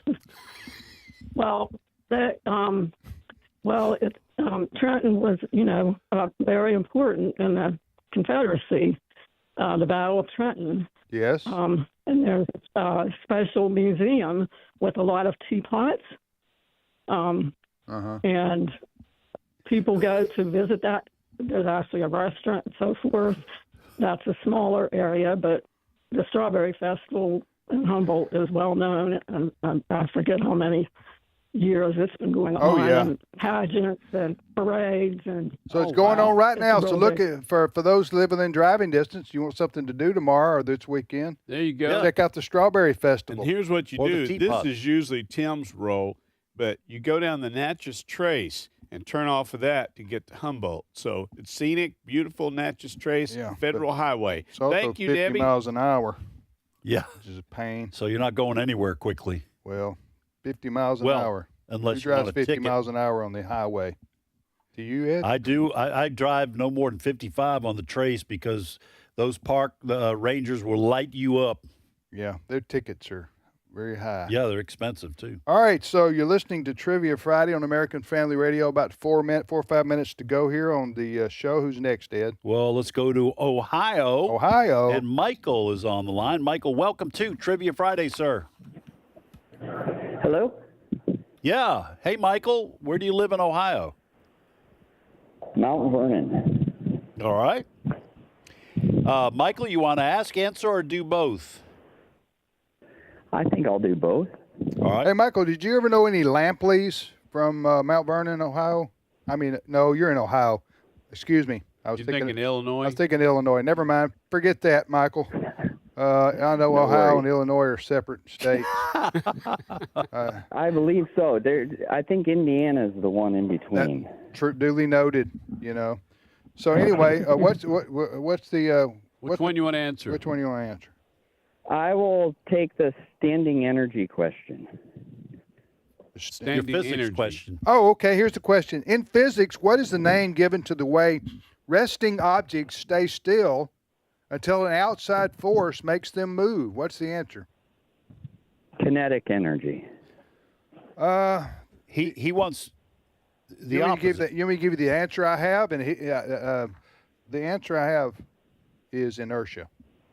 Trenton was, very important in the Confederacy, the Battle of Trenton. Yes. And there's a special museum with a lot of teapots. And people go to visit that. There's actually a restaurant and so forth. That's a smaller area, but the Strawberry Festival in Humboldt is well known, and I forget how many years it's been going on. And pageants and parades and so it's going on right now. So look for those living in driving distance, you want something to do tomorrow or this weekend. There you go. Check out the Strawberry Festival. And here's what you do. This is usually Tim's role, but you go down the Natchez Trace and turn off of that to get to Humboldt. So it's scenic, beautiful Natchez Trace, Federal Highway. Thank you, 50 Debbie. miles an hour. Yeah. Which is a pain. So you're not going anywhere quickly. Well, 50 miles an hour. Unless Who drives want a 50 ticket? miles an hour on the highway? Do you, Ed? I do. I drive no more than 55 on the Trace because those park rangers will light you up. Yeah, their tickets are very high. Yeah, they're expensive too. All right, so you're listening to Trivia Friday on American Family Radio. About 4 or 5 minutes to go here on the show. Who's next, Ed? Well, let's go to Ohio. And Michael is on the line. Michael, welcome to Trivia Friday, sir. Hello? Yeah. Hey, Michael, where do you live in Ohio? Mount Vernon. All right. Michael, you want to ask, answer, or do both? I think I'll do both. All right. Hey, Michael, did you ever know any Lampleys from Mount Vernon, Ohio? I mean, no, you're in Ohio. Excuse me. I was You're thinking Illinois? I was thinking Illinois. Never mind. Forget that, Michael. I know Ohio and Illinois are separate states. I believe so. I think Indiana is the one in between. Duly noted. So anyway, what's the which one you want to answer? Which one you want to answer? I will take the standing energy question. Your physics question. Oh, okay. Here's the question. In physics, what is the name given to the way resting objects stay still until an outside force makes them move? What's the answer? Kinetic energy. He wants the you opposite. Want me to give you the answer I have? And the answer I have is inertia.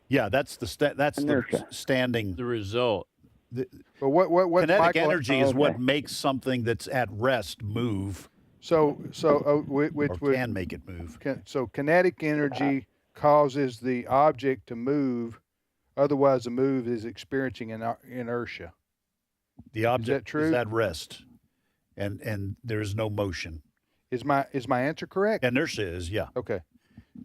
Yeah, that's the standing. The result. But what kinetic Michael, energy is what makes something that's at rest move. Which can make it move. So kinetic energy causes the object to move. Otherwise, the move is experiencing inertia. The object is, that true? Is at rest, and there is no motion. Is my answer correct? Inertia is, yeah. Okay.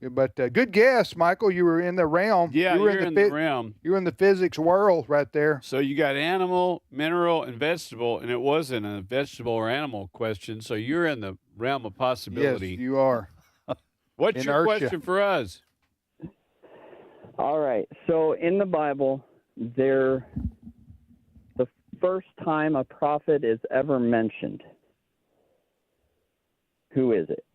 But good guess, Michael. You were in the realm. Yeah, you're in the realm. You were in the physics world right there. So you got animal, mineral, and vegetable, and it wasn't a vegetable or animal question. So you're in the realm of possibility. Yes, you are. What's your question for us? All right. So in the Bible, the first time a prophet is ever mentioned, who is it?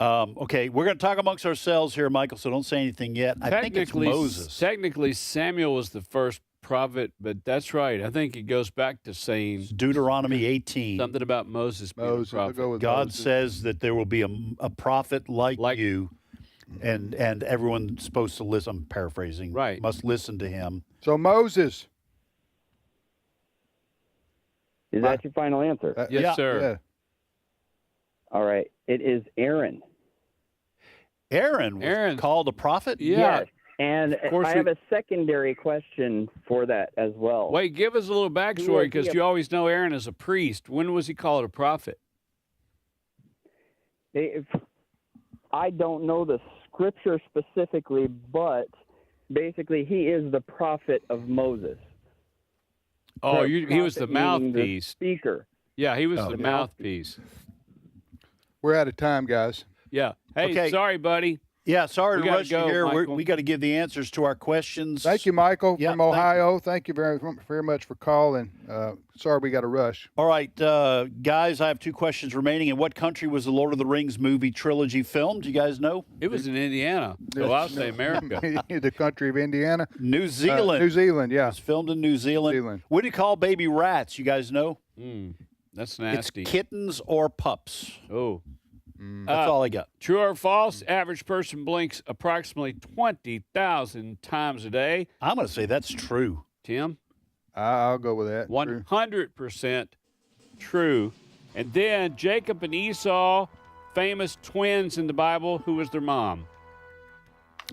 Okay, we're going to talk amongst ourselves here, Michael, so don't say anything yet. I think it's Moses. Technically, Samuel was the first prophet, but that's right. I think it goes back to saying it's Deuteronomy 18. Something about Moses being a prophet. God says that there will be a prophet like you, and everyone's supposed to listen. I'm paraphrasing. Right. Must listen to him. So Moses. Is that your final answer? Yes, sir. Yeah. All right. It is Aaron. Aaron was called a prophet? Yeah. Yes. And I have a secondary question for that as well. Wait, give us a little backstory, because you always know Aaron as a priest. When was he called a prophet? I don't know the scripture specifically, but basically he is the prophet of Moses. Oh, he was the mouthpiece. Speaker. Yeah, he was the mouthpiece. We're out of time, guys. Yeah. Hey, Okay. Sorry, buddy. Yeah, sorry to rush you here. Michael. We got to give the answers to our questions. Thank you, Michael, Yeah, from Ohio. Thank you very much for calling. Sorry we got to rush. All right, guys, I have two questions remaining. In what country was the Lord of the Rings movie trilogy filmed? Do you guys know? It was in Indiana, so I'll say America. The country of Indiana? New Zealand. New Zealand, yeah. It was filmed in New Zealand. What do you call baby rats? You guys know? That's nasty. It's kittens or pups. Oh. That's all I got. True or false? Average person blinks approximately 20,000 times a day. I'm going to say that's true. Tim? I'll go with that. 100% true. And then Jacob and Esau, famous twins in the Bible. Who was their mom?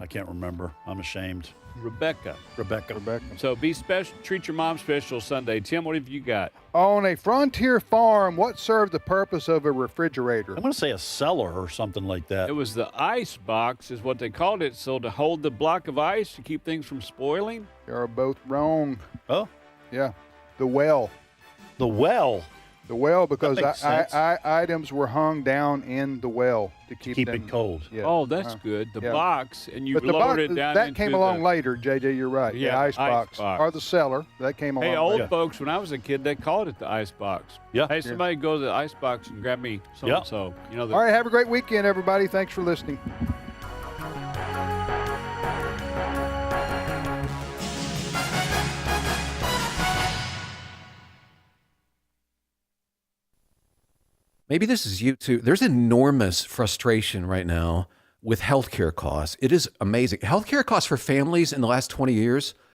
I can't remember. I'm ashamed. Rebecca. Rebecca. So be special. Treat your mom special Sunday. Tim, what have you got? On a frontier farm, what served the purpose of a refrigerator? I'm going to say a cellar or something like that. It was the ice box is what they called it. So to hold the block of ice to keep things from spoiling. You are both wrong. Oh? Yeah. The well. The well? The well, because That makes sense. items were hung down in the well to keep them it cold. Yeah. Oh, that's good. The box, and you But the lowered box, it down that into came along later, JJ, you're right. Yeah, the ice box. box. Or the cellar. That came along Hey, old later. folks, when I was a kid, they called it the ice box. Yeah. Hey, somebody go to the ice box and grab me so-and-so. You know, All right, have a great weekend, everybody. Thanks for listening. Maybe this is you too. There's enormous frustration right now with healthcare costs. It is amazing. Healthcare costs for families in the last 20 years